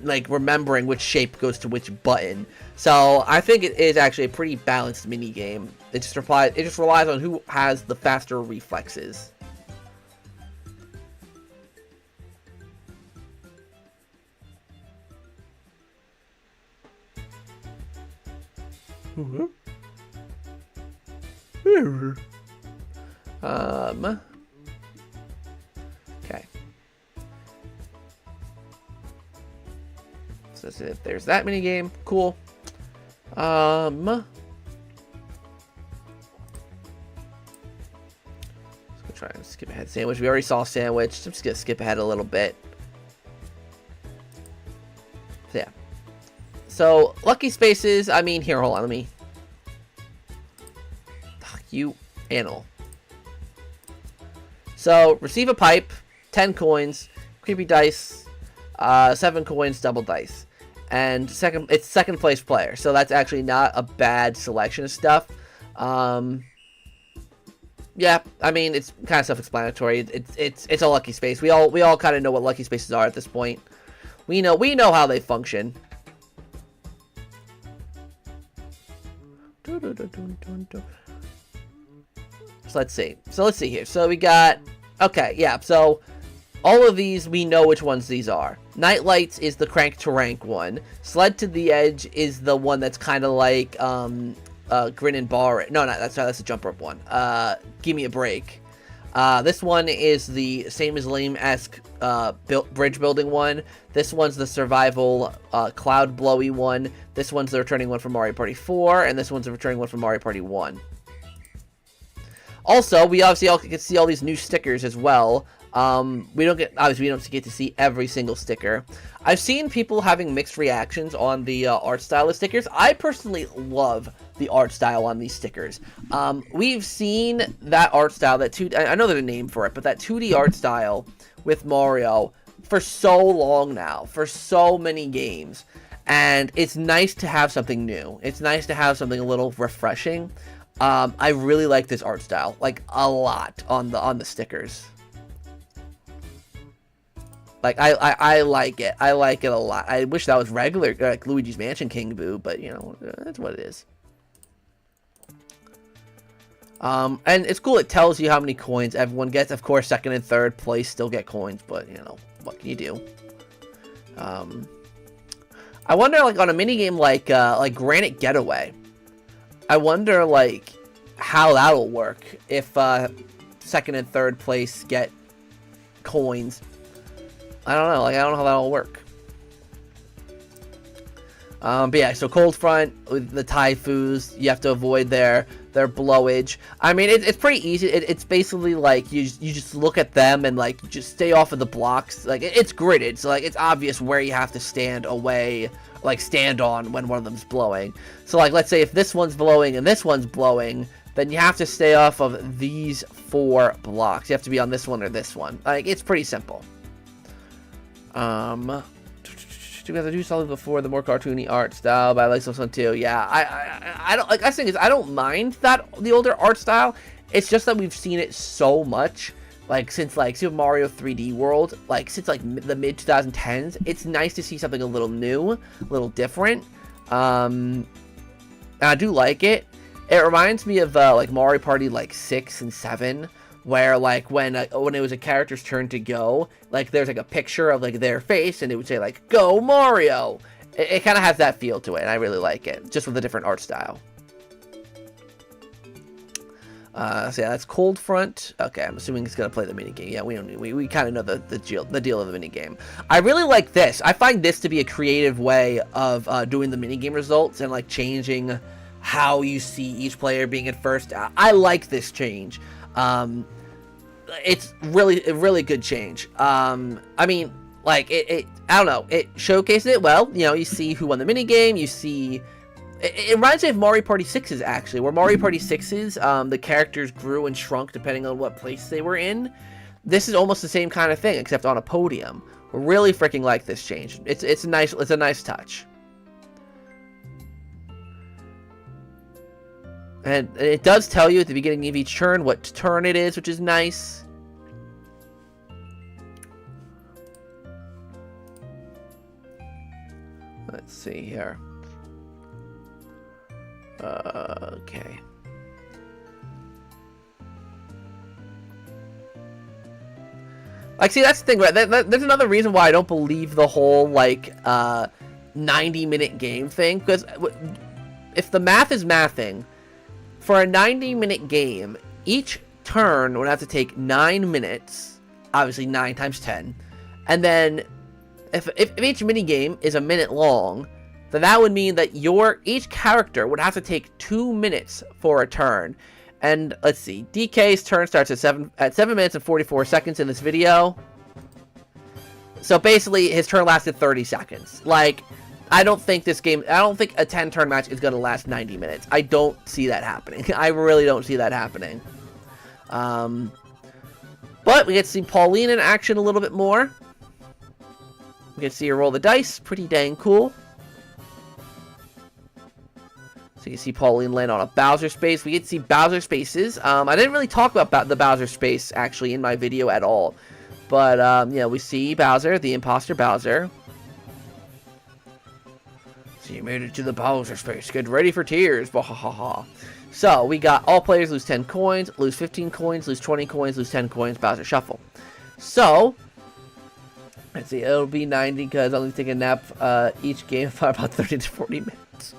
like, remembering which shape goes to which button. So I think it is actually a pretty balanced minigame. It just relies on who has the faster reflexes. Okay. So there's that mini game. Cool. Let's go try and skip ahead. Sandwich. We already saw sandwich. I'm just gonna skip ahead a little bit. So yeah. So, lucky spaces, I mean, here, hold on, let me... You animal. So, receive a pipe, 10 coins, creepy dice, 7 coins, double dice. And it's second place player, so that's actually not a bad selection of stuff. Yeah, I mean, it's kind of self-explanatory. It's a lucky space. We all kind of know what lucky spaces are at this point. We know how they function. So let's see. Here. So we got, okay, yeah. So all of these, we know which ones these are. Night Lights is the crank to rank one. Sled to the Edge is the one that's kind of like Grin and Bar. No, that's a jump rope one. Give Me a Break. This one is the same as Lame-esque bridge building one. This one's the survival cloud blowy one. This one's the returning one from Mario Party 4, and this one's the returning one from Mario Party 1. Also, we obviously all can see all these new stickers as well. We don't get to see every single sticker. I've seen people having mixed reactions on the art style of stickers. I personally love the art style on these stickers. We've seen that art style, I know there's a name for it, but that 2D art style with Mario for so long now, for so many games. And it's nice to have something new. It's nice to have something a little refreshing. I really like this art style, like a lot on the stickers. Like I like it. I like it a lot. I wish that was regular, like Luigi's Mansion King Boo, but you know, that's what it is. And it's cool. It tells you how many coins everyone gets. Of course, second and third place still get coins, but you know, what can you do? I wonder, like on a mini game like Granite Getaway, I wonder like how that'll work if second and third place get coins. I don't know. Like I don't know how that'll work. But yeah, so Cold Front with the Taifus, you have to avoid their blowage. I mean, it's pretty easy. It's basically like you just look at them and like you just stay off of the blocks. Like it's gridded, so like it's obvious where you have to stand away, like stand on when one of them's blowing. So like let's say if this one's blowing and this one's blowing, then you have to stay off of these 4 blocks. You have to be on this one or this one. Like it's pretty simple. Because I do something before the more cartoony art style, but I like this one too. Yeah, I don't like. I think I don't mind that the older art style. It's just that we've seen it so much, like since like Super Mario 3D World, like since like the mid 2010s. It's nice to see something a little new, a little different. and I do like it. It reminds me of like Mario Party like 6 and 7, where like when it was a character's turn to go, like there's like a picture of like their face, and it would say like "Go Mario." It kind of has that feel to it, and I really like it, just with a different art style. So yeah, that's Cold Front. Okay, I'm assuming it's gonna play the minigame. Yeah, we kind of know the deal of the minigame. I really like this. I find this to be a creative way of doing the minigame results and like changing how you see each player being at first. I like this change. It's really a really good change. I mean, like I don't know. It showcases it well. You know, you see who won the minigame. You see. It reminds me of Mario Party 6's, actually, where Mario Party 6's, the characters grew and shrunk depending on what place they were in. This is almost the same kind of thing, except on a podium. Really freaking like this change. It's a nice touch. And it does tell you at the beginning of each turn what turn it is, which is nice. Let's see here. Okay. Like, see, that's the thing, right? There's another reason why I don't believe the whole, like, 90-minute game thing. Because if the math is mathing, for a 90-minute game, each turn would have to take 9 minutes. Obviously, 9 times 10. And then, if each minigame is a minute long, then that would mean that each character would have to take 2 minutes for a turn. And let's see, DK's turn starts at 7 minutes and 44 seconds in this video. So basically, his turn lasted 30 seconds. Like, I don't think a 10-turn match is going to last 90 minutes. I don't see that happening. I really don't see that happening. But we get to see Pauline in action a little bit more. We get to see her roll the dice. Pretty dang cool. So you can see Pauline land on a Bowser space. We get to see Bowser spaces. I didn't really talk about the Bowser space, actually, in my video at all. But, yeah, we see Bowser, the imposter Bowser. So you made it to the Bowser space. Get ready for tears. Bahahaha. So, we got all players lose 10 coins, lose 15 coins, lose 20 coins, lose 10 coins, Bowser shuffle. So, let's see, it'll be 90 because I'll take a nap each game for about 30 to 40 minutes.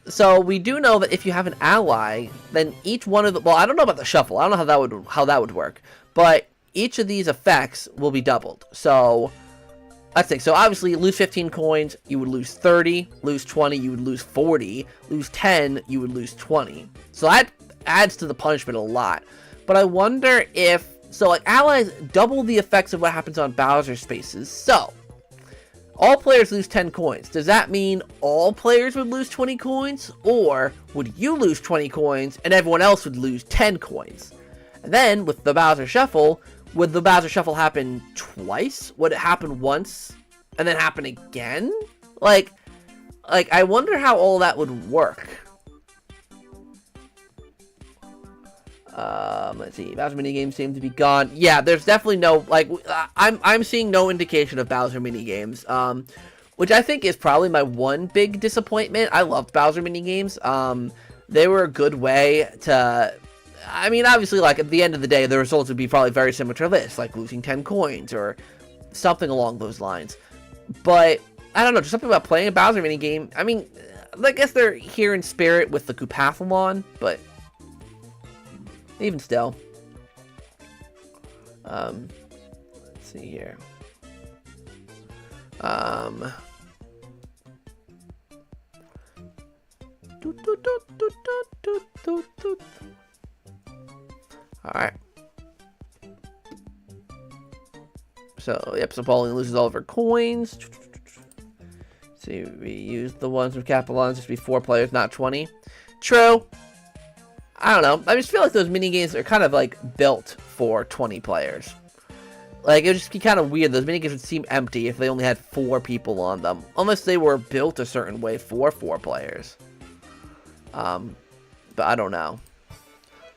So we do know that if you have an ally, then each one of the, well, I don't know about the shuffle. I don't know how that would work, but each of these effects will be doubled. So let's think. So obviously, lose 15 coins, you would lose 30. Lose 20, you would lose 40. Lose 10, you would lose 20. So that adds to the punishment a lot. But I wonder if, so like allies double the effects of what happens on Bowser spaces. So all players lose 10 coins. Does that mean all players would lose 20 coins? Or would you lose 20 coins and everyone else would lose 10 coins? And then, with the Bowser Shuffle, would the Bowser Shuffle happen twice? Would it happen once and then happen again? Like I wonder how all that would work. Let's see. Bowser minigames seem to be gone. Yeah, there's definitely no, like, I'm seeing no indication of Bowser minigames, which I think is probably my one big disappointment. I loved Bowser minigames. They were a good way to, I mean, obviously, like, at the end of the day, the results would be probably very similar to this, like losing 10 coins or something along those lines. But, I don't know, just something about playing a Bowser minigame. I mean, I guess they're here in spirit with the Koopathlon, but even still. Let's see here. Alright. So, yep, so Pauline loses all of her coins. See, we use the ones with Capilons just to be 4 players, not 20. True. I don't know. I just feel like those minigames are kind of, like, built for 20 players. Like, it would just be kind of weird. Those minigames would seem empty if they only had 4 people on them. Unless they were built a certain way for 4 players. But I don't know.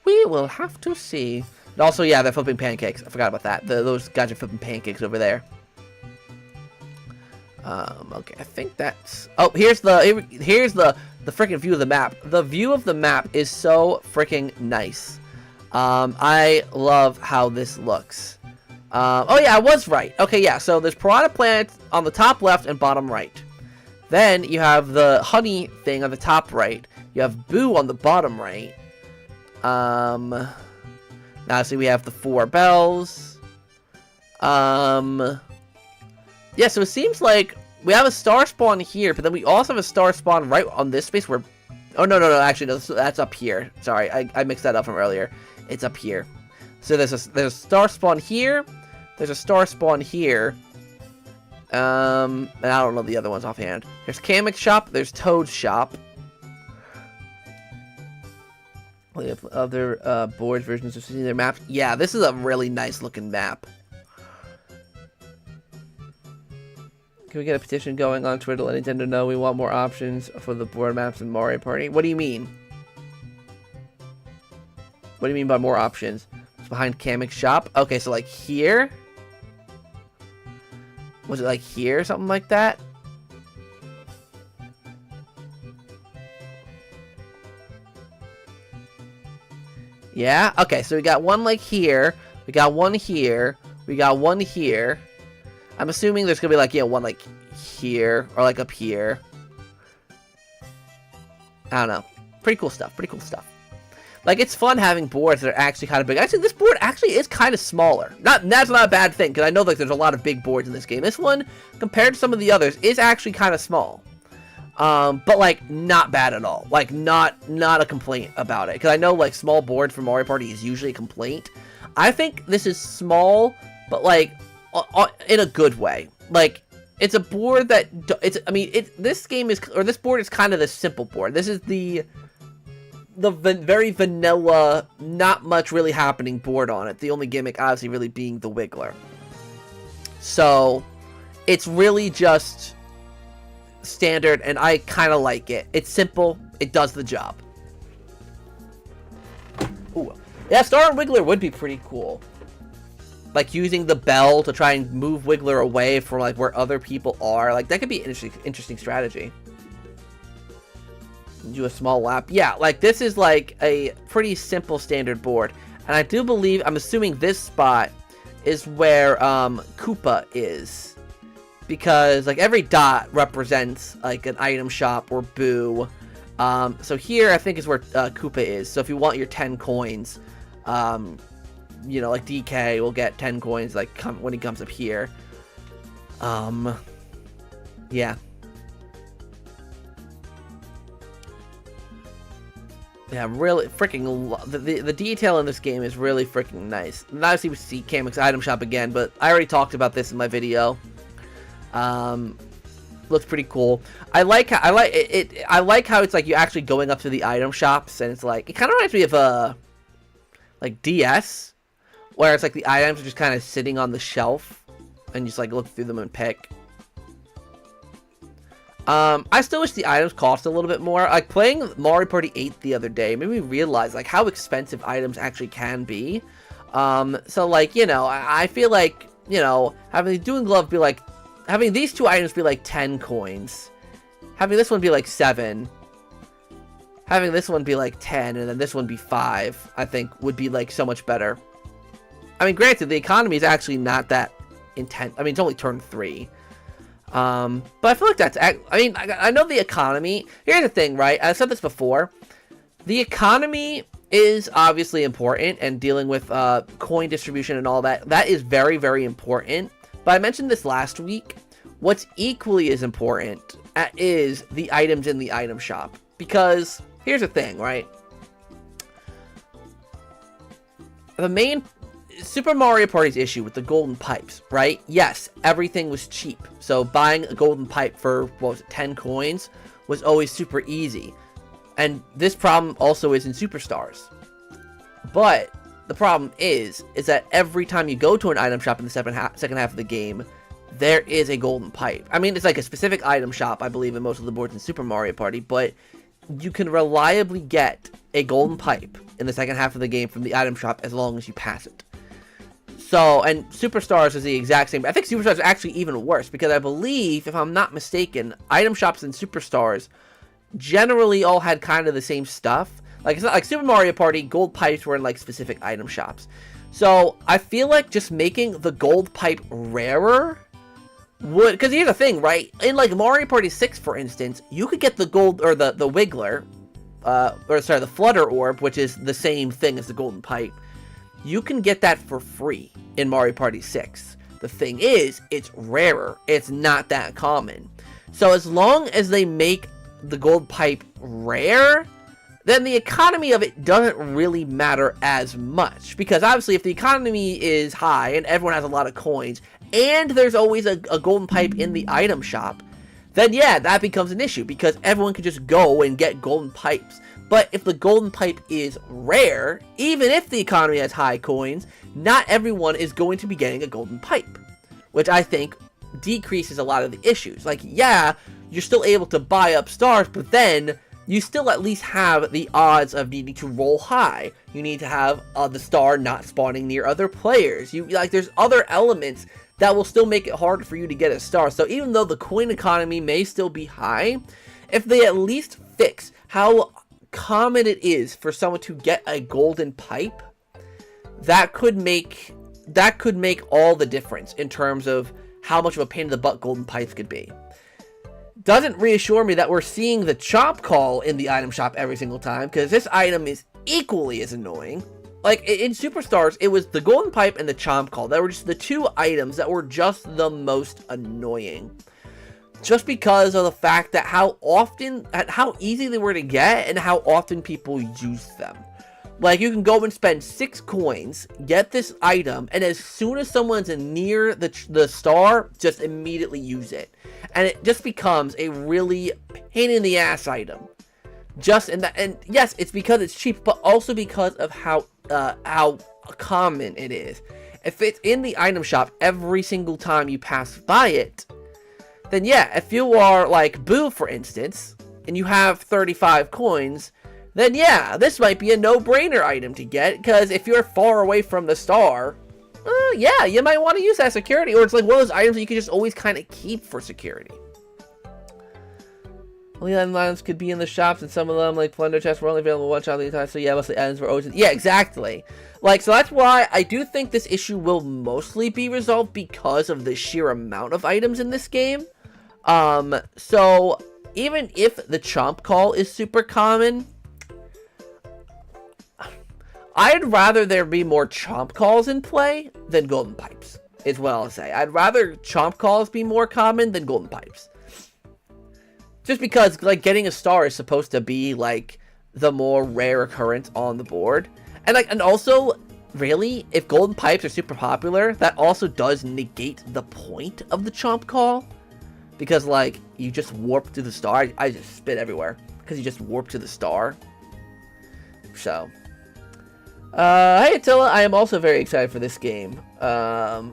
We will have to see. And also, yeah, they're flipping pancakes. I forgot about that. Those guys are flipping pancakes over there. Okay, I think that's... Oh, here's the freaking view of the map. The view of the map is so freaking nice. I love how this looks. Oh yeah, I was right. Okay, yeah, so there's Piranha Plant on the top left and bottom right. Then you have the honey thing on the top right. You have Boo on the bottom right. Now see, we have the 4 bells. Yeah, so it seems like we have a star spawn here, but then we also have a star spawn right on this space where... Oh, no, actually, no, that's up here. Sorry, I mixed that up from earlier. It's up here. So there's a star spawn here, there's a star spawn here, and I don't know the other ones offhand. There's Kamek's shop, there's Toad's shop. We have other board versions of seeing their maps. Yeah, this is a really nice looking map. Can we get a petition going on Twitter to let Nintendo know we want more options for the board maps in Mario Party? What do you mean? What do you mean by more options? It's behind Kamek's shop? Okay, so like here? Was it like here? Something like that? Yeah? Okay, so we got one like here. We got one here. We got one here. I'm assuming there's gonna be like, yeah, one like here or like up here. I don't know. Pretty cool stuff. Pretty cool stuff. Like, it's fun having boards that are actually kind of big. Actually, this board actually is kind of smaller. That's not a bad thing, because I know like there's a lot of big boards in this game. This one, compared to some of the others, is actually kind of small. But like not bad at all. Like not a complaint about it. Because I know like small boards for Mario Party is usually a complaint. I think this is small, but like in a good way. Like, it's a board that this board is kind of the simple board. This is the very vanilla, not much really happening board on it. The only gimmick obviously really being the Wiggler. So it's really just standard, and I kind of like it. It's simple. It does the job. Ooh. Yeah, Star and Wiggler would be pretty cool. Like, using the bell to try and move Wiggler away from, like, where other people are. Like, that could be an interesting strategy. Do a small lap. Yeah, like, this is, like, a pretty simple standard board. And I do believe, I'm assuming this spot is where, Koopa is. Because, like, every dot represents, like, an item shop or Boo. So here, I think, is where, Koopa is. So if you want your 10 coins, you know, like DK will get 10 coins like when he comes up here. Yeah. Yeah, really freaking the detail in this game is really freaking nice. And obviously we see Kamek's item shop again, but I already talked about this in my video. Looks pretty cool. I like how it's like you're actually going up to the item shops, and it's like, it kind of reminds me of like DS, where it's like the items are just kind of sitting on the shelf, and you just like look through them and pick. I still wish the items cost a little bit more. Like, playing Mario Party 8 the other day made me realize like how expensive items actually can be. So like, you know, I feel like, you know, having the Doing Glove be like, having these two items be like 10 coins, having this one be like 7, having this one be like 10, and then this one be 5, I think would be like so much better. I mean, granted, the economy is actually not that intense. I mean, it's only turn 3. But I feel like that's... I mean, I know the economy... Here's the thing, right? I said this before. The economy is obviously important, and dealing with coin distribution and all that. That is very, very important. But I mentioned this last week. What's equally as important is the items in the item shop. Because, here's the thing, right? The main... Super Mario Party's issue with the golden pipes, right? Yes, everything was cheap. So buying a golden pipe for, what was it, 10 coins was always super easy. And this problem also is in Superstars. But the problem is that every time you go to an item shop in the second half of the game, there is a golden pipe. I mean, it's like a specific item shop, I believe, in most of the boards in Super Mario Party, but you can reliably get a golden pipe in the second half of the game from the item shop as long as you pass it. So, and Superstars is the exact same. I think Superstars is actually even worse because I believe, if I'm not mistaken, item shops in Superstars generally all had kind of the same stuff. Like, it's not like Super Mario Party, gold pipes were in like specific item shops. So, I feel like just making the gold pipe rarer would, because here's the thing, right? In like Mario Party 6, for instance, you could get the gold, or the Wiggler, the Flutter Orb, which is the same thing as the golden pipe. You can get that for free in Mario Party 6. The thing is, it's rarer. It's not that common. So as long as they make the gold pipe rare, then the economy of it doesn't really matter as much. Because obviously, if the economy is high and everyone has a lot of coins, and there's always a golden pipe in the item shop, then yeah, that becomes an issue. Because everyone can just go and get golden pipes. But if the golden pipe is rare, even if the economy has high coins, not everyone is going to be getting a golden pipe. Which I think decreases a lot of the issues. Like, yeah, you're still able to buy up stars, but then you still at least have the odds of needing to roll high. You need to have the star not spawning near other players. There's other elements that will still make it harder for you to get a star. So even though the coin economy may still be high, if they at least fix how common it is for someone to get a golden pipe, that could make all the difference in terms of how much of a pain in the butt golden pipes could be. Doesn't reassure me that we're seeing the chomp call in the item shop every single time, because this item is equally as annoying. Like, in Superstars, it was the golden pipe and the chomp call that were just the two items that were just the most annoying. Just because of the fact that how easy they were to get and how often people use them. Like, you can go and spend 6 coins, get this item, and as soon as someone's near the star, just immediately use it. And it just becomes a really pain in the ass item. And yes, it's because it's cheap, but also because of how common it is. If it's in the item shop every single time you pass by it, then yeah, if you are like Boo, for instance, and you have 35 coins, then yeah, this might be a no-brainer item to get, because if you're far away from the star, yeah, you might want to use that security, or it's like one of those items that you can just always kind of keep for security. Only items could be in the shops, and some of them, like plunder chests, were only available one shot at a time, so yeah, most of the items were always... Yeah, exactly. Like, so that's why I do think this issue will mostly be resolved because of the sheer amount of items in this game. So even if the chomp call is super common, I'd rather there be more chomp calls in play than golden pipes, is what I'll say. I'd rather chomp calls be more common than golden pipes. Just because, like, getting a star is supposed to be, like, the more rare occurrence on the board. And, like, and also, really, if golden pipes are super popular, that also does negate the point of the chomp call. Because, like, you just warp to the star. I just spit everywhere. Because you just warp to the star. So. Hey, Attila. I am also very excited for this game. Let's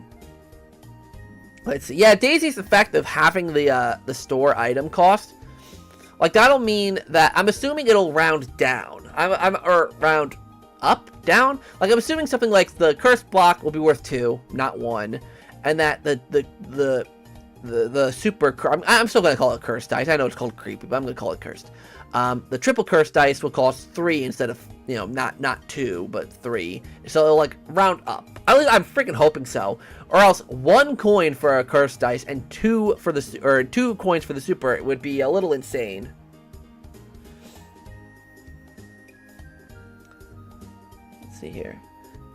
see. Yeah, Daisy's effect of having the store item cost. Like, that'll mean that... I'm assuming it'll round down. Or round up? Down? Like, I'm assuming something like the cursed block will be worth 2, not 1. And that the super... I'm still going to call it cursed dice. I know it's called creepy, but I'm going to call it cursed. The triple cursed dice will cost 3 instead of, you know, not 2, but 3. So it'll, like, round up. At least I'm freaking hoping so. Or else 1 coin for a cursed dice and 2 coins for the super would be a little insane. Let's see here.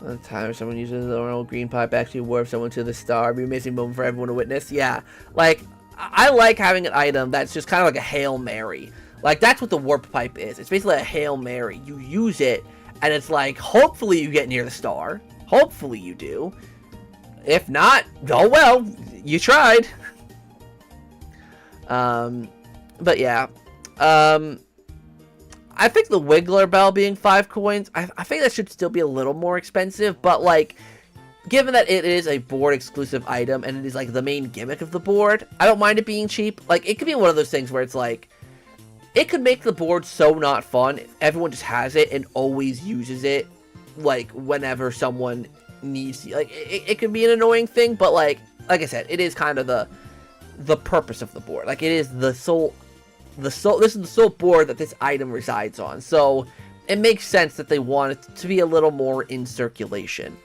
The time someone uses the normal green pipe actually warps someone to the star. It'd be an amazing moment for everyone to witness. Yeah, like, I like having an item that's just kind of like a Hail Mary. Like, that's what the warp pipe is. It's basically a Hail Mary. You use it, and it's like, hopefully you get near the star. Hopefully you do. If not, oh well, you tried. But yeah. I think the Wiggler Bell being 5 coins, I think that should still be a little more expensive, but, like, given that it is a board exclusive item, and it is, like, the main gimmick of the board, I don't mind it being cheap. Like, it could be one of those things where it's, like, it could make the board so not fun if everyone just has it and always uses it, like, whenever someone needs to, like, it can be an annoying thing, but like I said, it is kind of the purpose of the board. Like, it is this is the sole board that this item resides on, so it makes sense that they want it to be a little more in circulation.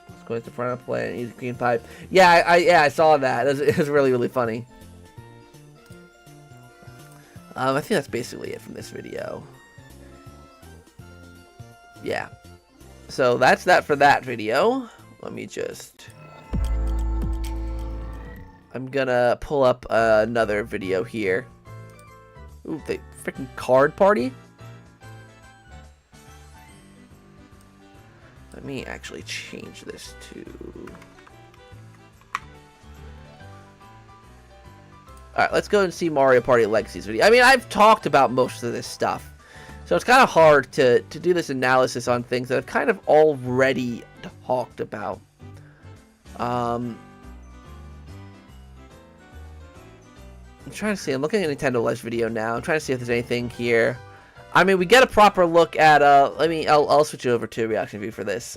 Let's go to the front of the play and use a green pipe. Yeah, I saw that. It was really, really funny. I think that's basically it from this video. Yeah. So that's that for that video. Let me just... I'm gonna pull up another video here. Ooh, the freaking card party? Let me actually change this to... Alright, let's go and see Mario Party Legacy's video. I mean, I've talked about most of this stuff, so it's kind of hard to do this analysis on things that I've kind of already talked about. I'm trying to see. I'm looking at Nintendo Live's video now. I'm trying to see if there's anything here. I mean, we get a proper look at, I'll switch it over to reaction view for this.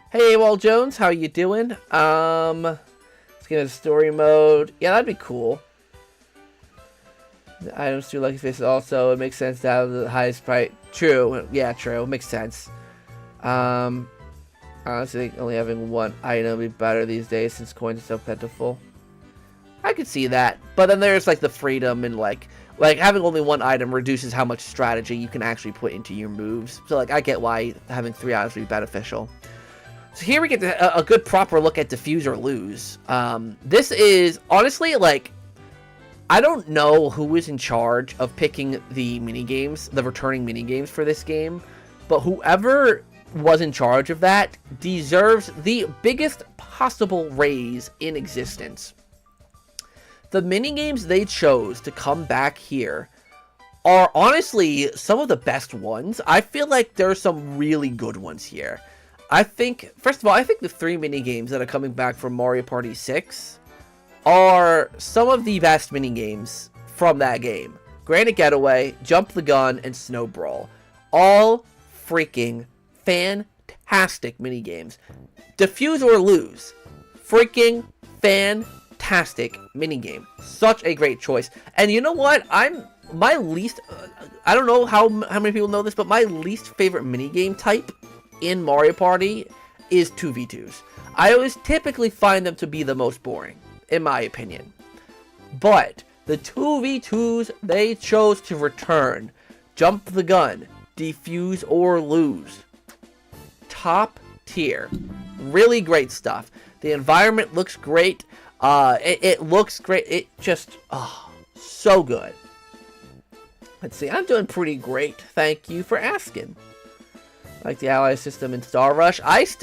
Hey, Wall Jones, how you doing? Let's get into story mode. Yeah, that'd be cool. The items do Lucky Faces also. It makes sense to have the highest price. True. Yeah, true. It makes sense. Honestly, only having one item would be better these days since coins are so plentiful. I could see that. But then there's, like, the freedom and, like having only one item reduces how much strategy you can actually put into your moves. So, like, I get why having 3 items would be beneficial. So here we get a good proper look at Defuse or Lose. This is, honestly, like, I don't know who is in charge of picking the minigames, the returning minigames for this game, but whoever was in charge of that deserves the biggest possible raise in existence. The minigames they chose to come back here are honestly some of the best ones. I feel like there are some really good ones here. I think, first of all, I think the 3 minigames that are coming back from Mario Party 6 are some of the best minigames from that game. Granite Getaway, Jump the Gun, and Snow Brawl. All freaking fantastic minigames. Defuse or Lose. Freaking fantastic minigame. Such a great choice. And you know what? I don't know how many people know this, but my least favorite minigame type in Mario Party is 2v2s. I always typically find them to be the most boring, in my opinion. But the 2v2s they chose to return, Jump the Gun, Defuse or Lose, top tier. Really great stuff. The environment looks great. It looks great. It just, so good. Let's see. I'm doing pretty great. Thank you for asking. Like the ally system in Star Rush. I've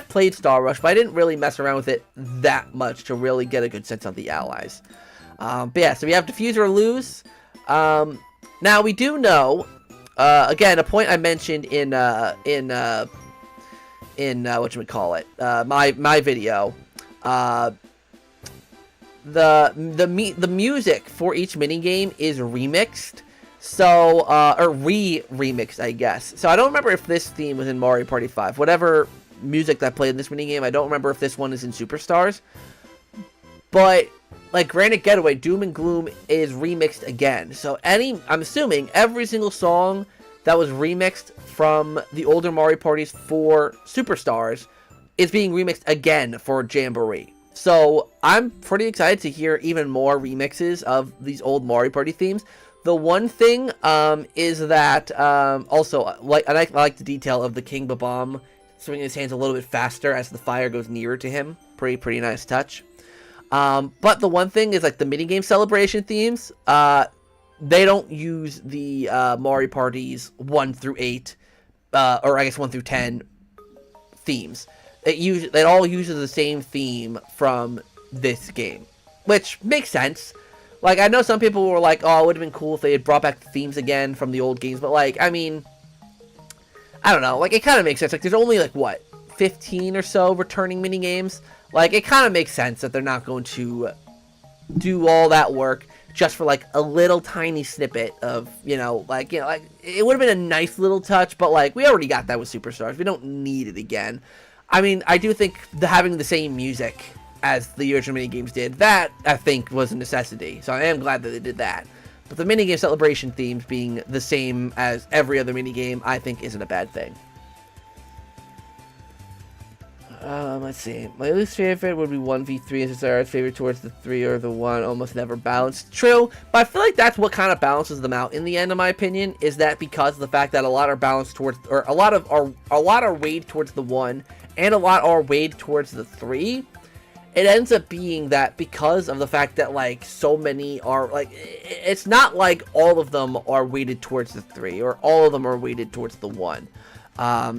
played Star Rush, but I didn't really mess around with it that much to really get a good sense of the allies. But yeah, so we have Defuse or Lose. Now we do know, again, a point I mentioned in whatchamacallit, my video. The music for each minigame is remixed. So, or remixed, I guess. So I don't remember if this theme was in Mario Party 5. Whatever music that played in this minigame, I don't remember if this one is in Superstars. But, like Granite Getaway, Doom and Gloom is remixed again. So I'm assuming every single song that was remixed from the older Mario Parties for Superstars is being remixed again for Jamboree. So I'm pretty excited to hear even more remixes of these old Mario Party themes. The one thing is that also, I like the detail of the King Babam swinging his hands a little bit faster as the fire goes nearer to him. Pretty nice touch. But the one thing is, like, the minigame celebration themes, they don't use the Mario Parties 1 through 8, or I guess 1 through 10 themes. It all uses the same theme from this game, which makes sense. Like, I know some people were like, oh, it would have been cool if they had brought back the themes again from the old games, but, like, I mean, I don't know. Like, it kind of makes sense. Like, there's only, like, what, 15 or so returning minigames? Like, it kind of makes sense that they're not going to do all that work just for like a little tiny snippet of, like it would have been a nice little touch, but like we already got that with Superstars. We don't need it again. I mean, I do think having the same music as the original minigames did, that I think was a necessity. So I am glad that they did that. But the minigame celebration themes being the same as every other minigame, I think isn't a bad thing. Let's see. My least favorite would be 1v3 since our favorite towards the 3 or the 1 almost never balanced. True, but I feel like that's what kind of balances them out in the end, in my opinion, is that because of the fact that a lot are balanced towards, or a lot are weighed towards the 1 and a lot are weighed towards the 3. It ends up being that because of the fact that like so many are like, it's not like all of them are weighted towards the 3 or all of them are weighted towards the 1.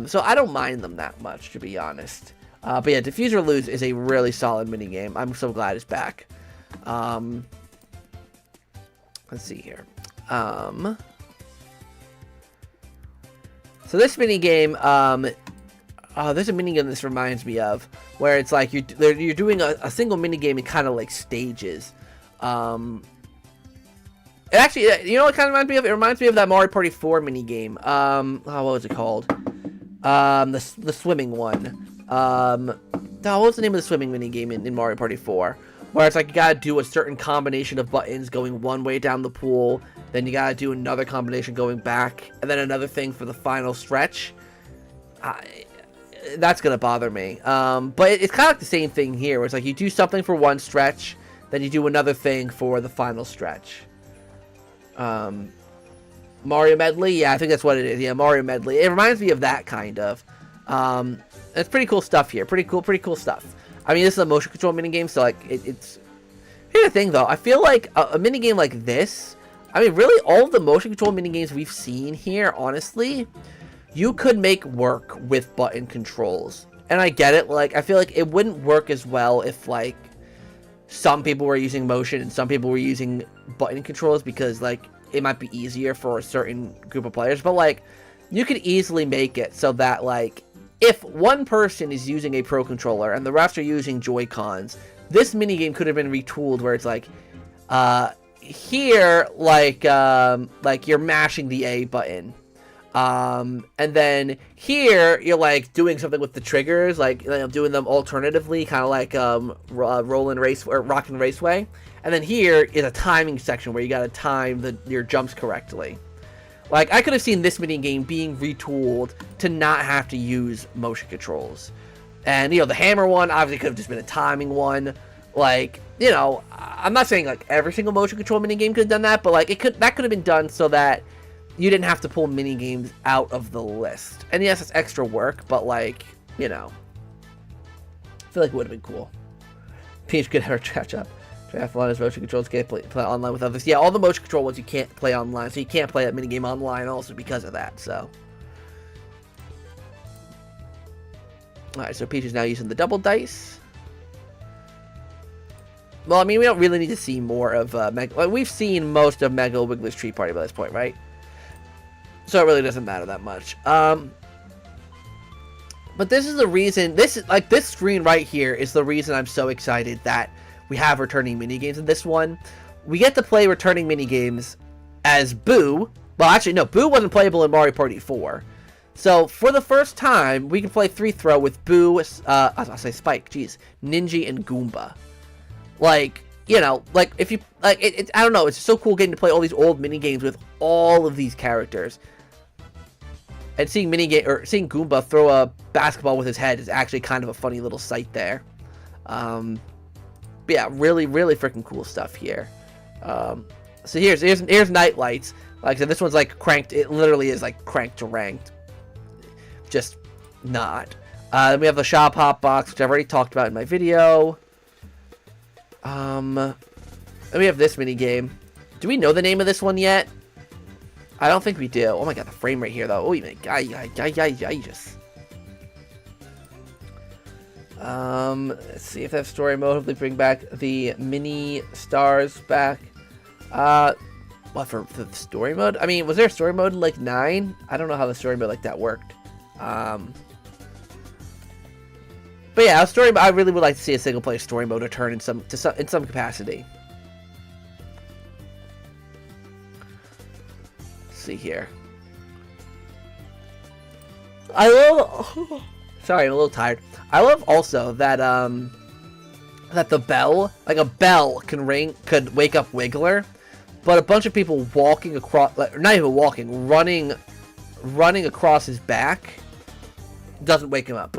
So I don't mind them that much, to be honest. But yeah, Defuse or Lose is a really solid minigame. I'm so glad it's back. Let's see here. So this minigame, there's a minigame this reminds me of, where it's like you're doing a single minigame in kind of like stages. It actually, you know what it kind of reminds me of? It reminds me of that Mario Party 4 minigame. What was it called? The swimming one. What was the name of the swimming minigame in Mario Party 4? Where it's like you gotta do a certain combination of buttons going one way down the pool, then you gotta do another combination going back, and then another thing for the final stretch. That's gonna bother me. But it's kind of like the same thing here, where it's like you do something for one stretch, then you do another thing for the final stretch. Mario Medley? Yeah, I think that's what it is. Yeah, Mario Medley. It reminds me of that kind of. It's pretty cool stuff here. Pretty cool stuff. I mean, this is a motion control minigame, so like it's. Here's the thing, though. I feel like a minigame like this. I mean, really, all of the motion control minigames we've seen here, honestly, you could make work with button controls. And I get it. Like, I feel like it wouldn't work as well if like some people were using motion and some people were using button controls, because like it might be easier for a certain group of players. But like, you could easily make it so that like, if one person is using a Pro Controller and the rest are using Joy-Cons, this minigame could have been retooled where it's like, here, like you're mashing the A button. And then here, you're like doing something with the triggers, like doing them alternatively, kind of like Rollin' Race or Rockin' Raceway. And then here is a timing section where you gotta time your jumps correctly. Like, I could have seen this minigame being retooled to not have to use motion controls. And, the hammer one obviously could have just been a timing one. Like, I'm not saying, like, every single motion control minigame could have done that, but, like, that could have been done so that you didn't have to pull minigames out of the list. And, yes, it's extra work, but, like, I feel like it would have been cool. Peach could have catch up. Triathlon is motion controls, can't play online with others. Yeah, all the motion control ones you can't play online, so you can't play that minigame online also because of that, so. Alright, so Peach is now using the double dice. Well, I mean, we don't really need to see more of Mega. Like, we've seen most of Mega Wiggler's Tree Party by this point, right? So it really doesn't matter that much. But this is the reason, this screen right here is the reason I'm so excited that we have returning minigames in this one. We get to play returning minigames as Boo. Well, actually, no, Boo wasn't playable in Mario Party 4. So, for the first time, we can play 3-throw with Boo, I'll say Spike, jeez, Ninja, and Goomba. Like, like, if you, like, I don't know, it's so cool getting to play all these old minigames with all of these characters. And seeing Goomba throw a basketball with his head is actually kind of a funny little sight there. But yeah, really freaking cool stuff here. So here's Night Lights. Like I said, this one's like cranked. It literally is like cranked to ranked. Just not. Then we have the Shop Hop box, which I've already talked about in my video. Then we have this mini game. Do we know the name of this one yet? I don't think we do. Oh my god, the frame rate here though. Oh my god, just. Let's see if they have story mode. Hopefully bring back the mini stars back. What, for the story mode? I mean, was there a story mode in, like, 9? I don't know how the story mode like that worked. But yeah, I really would like to see a single player story mode return in some capacity. see here. I love. Sorry, I'm a little tired. I love also that that the bell, like a bell, can ring, could wake up Wiggler, but a bunch of people walking across, like, not even walking, running across his back doesn't wake him up.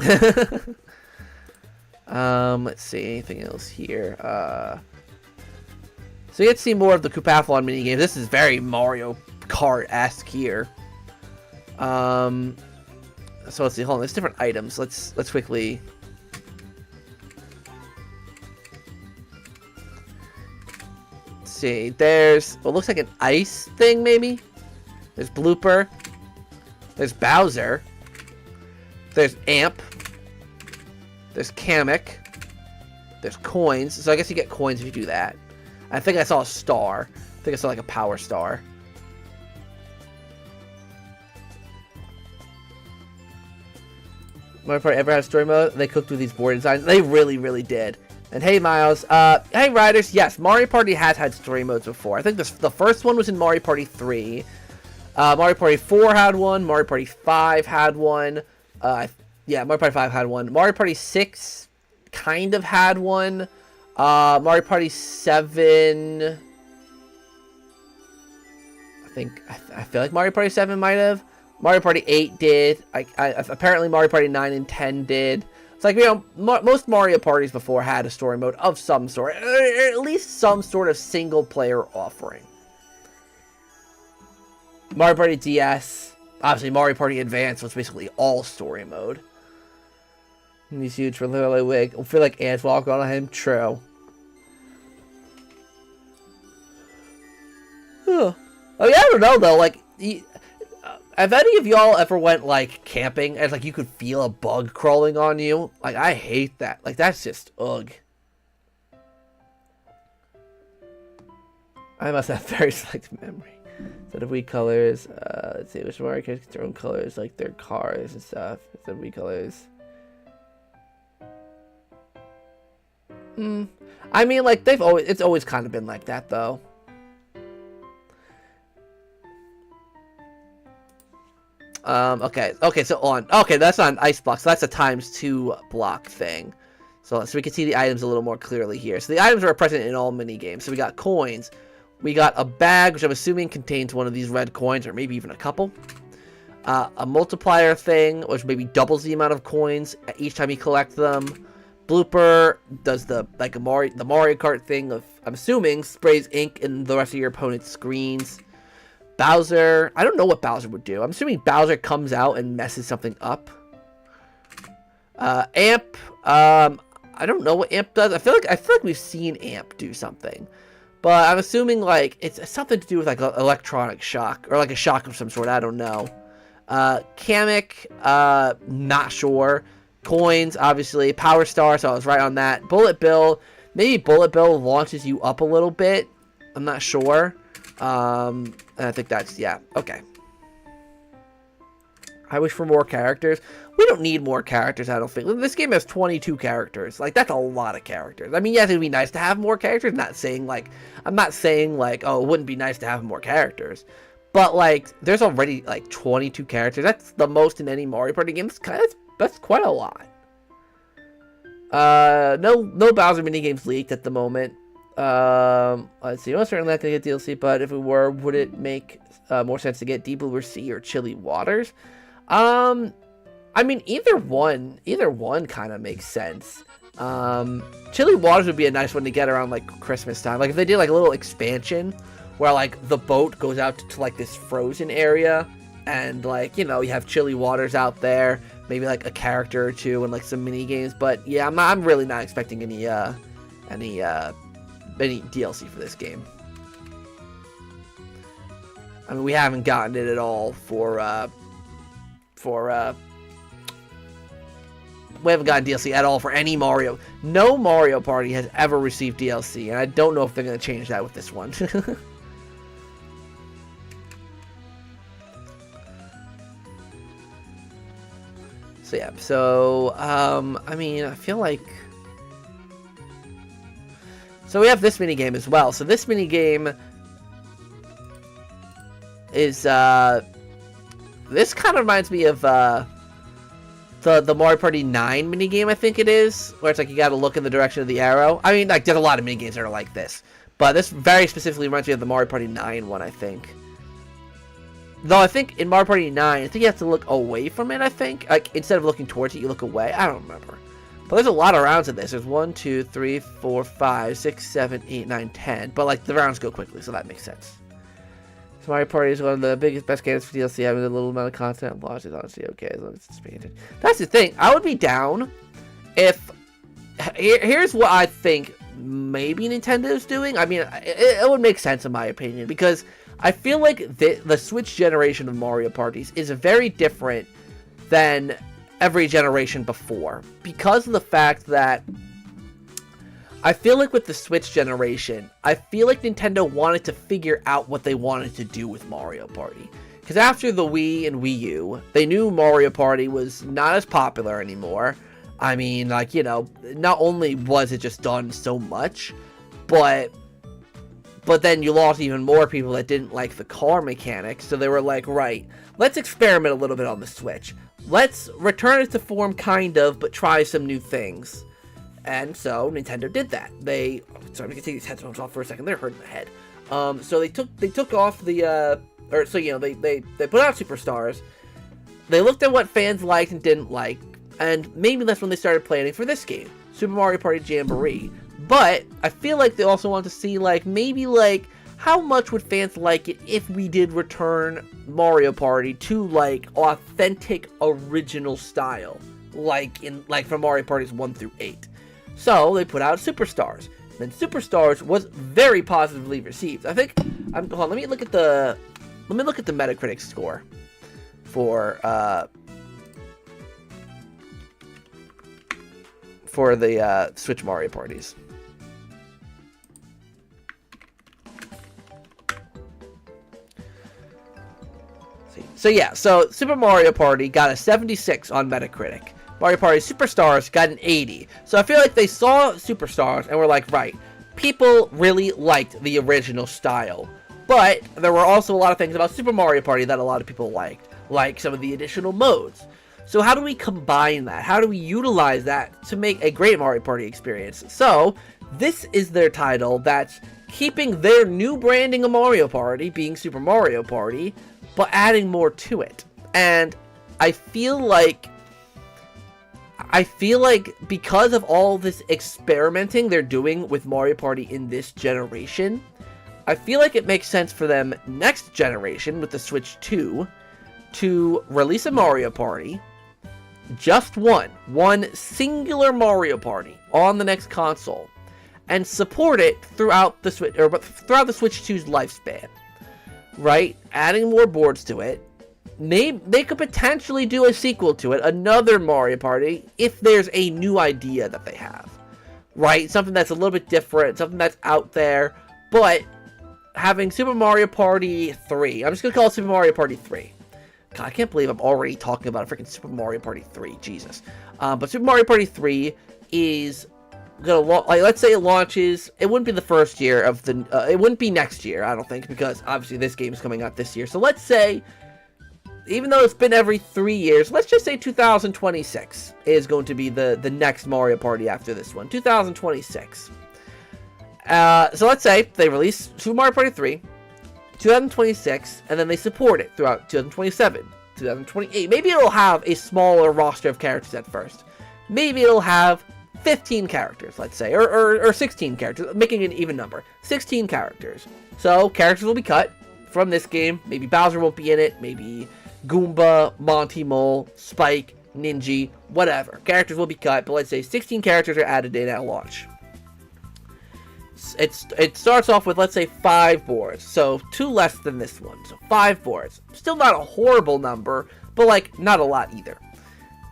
Let's see, anything else here? So you get to see more of the Koopathlon minigame. This is very Mario Kart-esque here. So let's see, hold on, there's different items. Let's quickly. Let's see, there's what looks like an ice thing, maybe? There's Blooper. There's Bowser. There's Amp. There's Kamek. There's coins. So I guess you get coins if you do that. I think I saw a star. I think I saw like a power star. Mario Party ever had a story mode? They cooked with these board designs. They really, really did. And hey, Miles. Hey, Riders. Yes, Mario Party has had story modes before. I think the first one was in Mario Party 3. Mario Party 4 had one. Mario Party 5 had one. Yeah, Mario Party 5 had one. Mario Party 6 kind of had one. Mario Party 7... I feel like Mario Party 7 might have. Mario Party 8 did. Apparently Mario Party 9 and 10 did. It's like, you know, most Mario Parties before had a story mode of some sort. At least some sort of single-player offering. Mario Party DS. Obviously, Mario Party Advance was basically all story mode. And he's huge for literally wig. I feel like ants walk on him. True. Huh. Oh yeah, I don't know though. Like, have any of y'all ever went like camping and like you could feel a bug crawling on you? Like, I hate that. Like, that's just ugh. I must have very selective memory. Set of weak colors. Let's see, which Mario characters get their own colors, like their cars and stuff. Set of weak colors. I mean, like, it's always kind of been like that though. Okay, so that's not an ice block, so that's a ×2 block thing. So we can see the items a little more clearly here. So the items are present in all mini games. So we got coins, we got a bag, which I'm assuming contains one of these red coins, or maybe even a couple. A multiplier thing, which maybe doubles the amount of coins each time you collect them. Blooper does the Mario Kart thing of, I'm assuming, sprays ink in the rest of your opponent's screens. Bowser, I don't know what Bowser would do. I'm assuming Bowser comes out and messes something up. Amp, I don't know what Amp does. I feel like we've seen Amp do something, but I'm assuming like it's something to do with like an electronic shock or like a shock of some sort. I don't know. Kamek, not sure. Coins, obviously. Power Star, so I was right on that. Bullet Bill, maybe Bullet Bill launches you up a little bit. I'm not sure. And I think that's, yeah, okay. I wish for more characters. We don't need more characters, I don't think. This game has 22 characters. Like, that's a lot of characters. I mean, yes, it'd be nice to have more characters. I'm not saying, like, oh, it wouldn't be nice to have more characters. But, like, there's already, like, 22 characters. That's the most in any Mario Party game. That's quite a lot. No Bowser minigames leaked at the moment. Let's see. I'm certainly not gonna get DLC, but if we were, would it make more sense to get Deep Blue Sea or Chilly Waters? I mean, either one kind of makes sense. Chilly Waters would be a nice one to get around like Christmas time. Like if they did like a little expansion where like the boat goes out to like this frozen area, and like, you know, you have Chilly Waters out there, maybe like a character or two and like some mini games. But yeah, I'm really not expecting any DLC for this game. I mean, we haven't gotten it at all we haven't gotten DLC at all for any Mario. No Mario Party has ever received DLC, and I don't know if they're going to change that with this one. So yeah, so I mean, I feel like, so we have this mini game as well. So this mini game is this kind of reminds me of the Mario Party 9 minigame, I think it is, where it's like you gotta look in the direction of the arrow. I mean, like, there's a lot of minigames that are like this, but this very specifically reminds me of the Mario Party 9 one, I think. Though I think in Mario Party 9, I think you have to look away from it, I think. Like, instead of looking towards it, you look away. I don't remember. But there's a lot of rounds in this. There's 1, 2, 3, 4, 5, 6, 7, 8, 9, 10. But, like, the rounds go quickly, so that makes sense. So Mario Party is one of the biggest, best games for DLC, having a little amount of content. Launch is honestly okay, as long as it's expanded. That's the thing. I would be down if... Here's what I think maybe Nintendo's doing. I mean, it would make sense in my opinion, because I feel like the Switch generation of Mario Parties is very different than every generation before, because of the fact that I feel like with the Switch generation, I feel like Nintendo wanted to figure out what they wanted to do with Mario Party. Because after the Wii and Wii U, they knew Mario Party was not as popular anymore. I mean, like, you know, not only was it just done so much, but then you lost even more people that didn't like the car mechanics. So they were like, right, let's experiment a little bit on the Switch. Let's return it to form, kind of, but try some new things. And so Nintendo did that. Sorry, I'm gonna take these headphones off for a second. They're hurting my head. So they took off the they put out Superstars. They looked at what fans liked and didn't like, and maybe that's when they started planning for this game, Super Mario Party Jamboree. But I feel like they also want to see, like, maybe, like, how much would fans like it if we did return Mario Party to, like, authentic original style, like from Mario Parties 1 through 8. So they put out Superstars. Then Superstars was very positively received. I think hold on, let me look at the Metacritic score for the Switch Mario Parties. So yeah, so Super Mario Party got a 76 on Metacritic. Mario Party Superstars got an 80. So I feel like they saw Superstars and were like, right, people really liked the original style. But there were also a lot of things about Super Mario Party that a lot of people liked, like some of the additional modes. So how do we combine that? How do we utilize that to make a great Mario Party experience? So this is their title that's keeping their new branding of Mario Party, being Super Mario Party, but adding more to it. And I feel like because of all this experimenting they're doing with Mario Party in this generation, I feel like it makes sense for them next generation with the Switch 2 to release a Mario Party, just one singular Mario Party on the next console, and support it throughout the Switch, or throughout the Switch 2's lifespan. Right? Adding more boards to it. They could potentially do a sequel to it, another Mario Party, if there's a new idea that they have. Right? Something that's a little bit different, something that's out there, but having Super Mario Party 3, I'm just going to call it Super Mario Party 3. God, I can't believe I'm already talking about a freaking Super Mario Party 3, Jesus. But Super Mario Party 3 is gonna let's say it launches. It wouldn't be the first year of the. It wouldn't be next year, I don't think, because obviously this game is coming out this year. So let's say, even though it's been every 3 years, let's just say 2026 is going to be the next Mario Party after this one. 2026. So let's say they release Super Mario Party 3, 2026, and then they support it throughout 2027, 2028. Maybe it'll have a smaller roster of characters at first. Maybe it'll have 15 characters, let's say, or 16 characters, making an even number. 16 characters. So, characters will be cut from this game. Maybe Bowser won't be in it. Maybe Goomba, Monty Mole, Spike, Ninja, whatever. Characters will be cut, but let's say 16 characters are added in at launch. It starts off with, let's say, 5 boards. So, 2 less than this one. So, 5 boards. Still not a horrible number, but, like, not a lot either.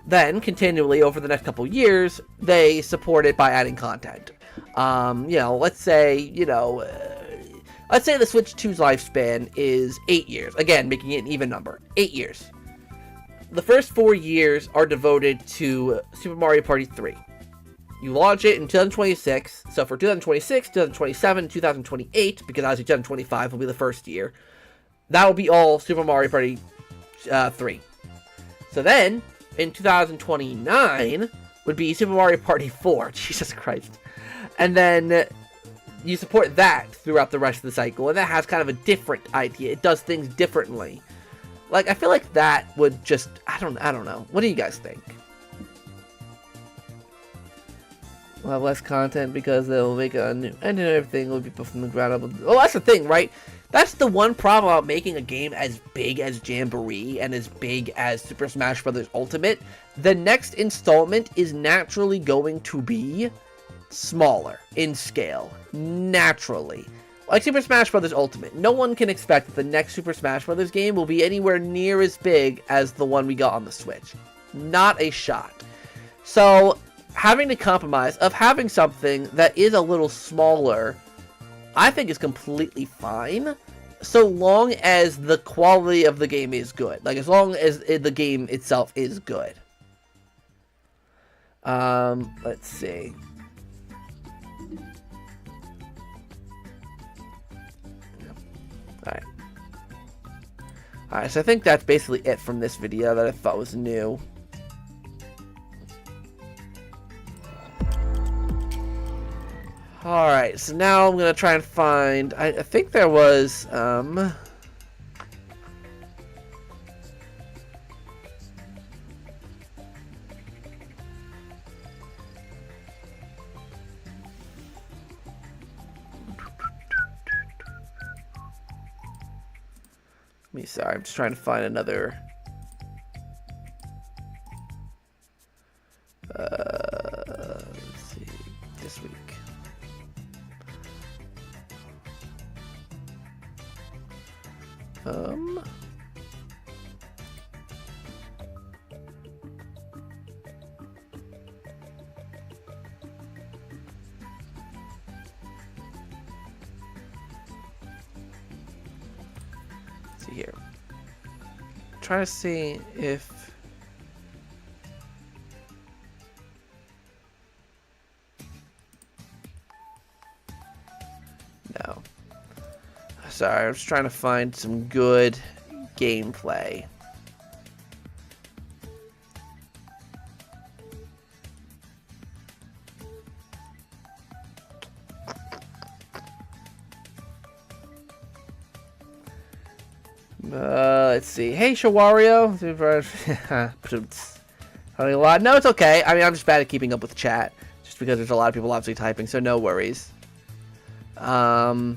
Then, continually, over the next couple years, they support it by adding content. Let's say the Switch 2's lifespan is 8 years. Again, making it an even number. 8 years. The first 4 years are devoted to Super Mario Party 3. You launch it in 2026, so for 2026, 2027, 2028, because obviously 2025 will be the first year, that will be all Super Mario Party 3. So then, in 2029, would be Super Mario Party 4. Jesus Christ. And then you support that throughout the rest of the cycle, and that has kind of a different idea. It does things differently. Like, I feel like that would just, I don't know. What do you guys think? We'll have less content because they'll make a new, and everything will be put from the ground up. Oh, that's the thing, right? That's the one problem about making a game as big as Jamboree and as big as Super Smash Bros. Ultimate. The next installment is naturally going to be smaller in scale. Naturally. Like Super Smash Bros. Ultimate. No one can expect that the next Super Smash Bros. Game will be anywhere near as big as the one we got on the Switch. Not a shot. So, having to compromise of having something that is a little smaller, I think is completely fine, so long as the quality of the game is good. Like, as long as the game itself is good. Let's see. Alright. Alright, so I think that's basically it from this video that I thought was new. Alright, so now I'm gonna try and find, I think there was, let me, sorry, I'm just trying to find another, let's see, this week. Let's see here. Try to see if no. Sorry, I was trying to find some good gameplay. Let's see. Hey, Shawario. A lot. No, it's okay. I mean, I'm just bad at keeping up with chat, just because there's a lot of people obviously typing, so no worries. That's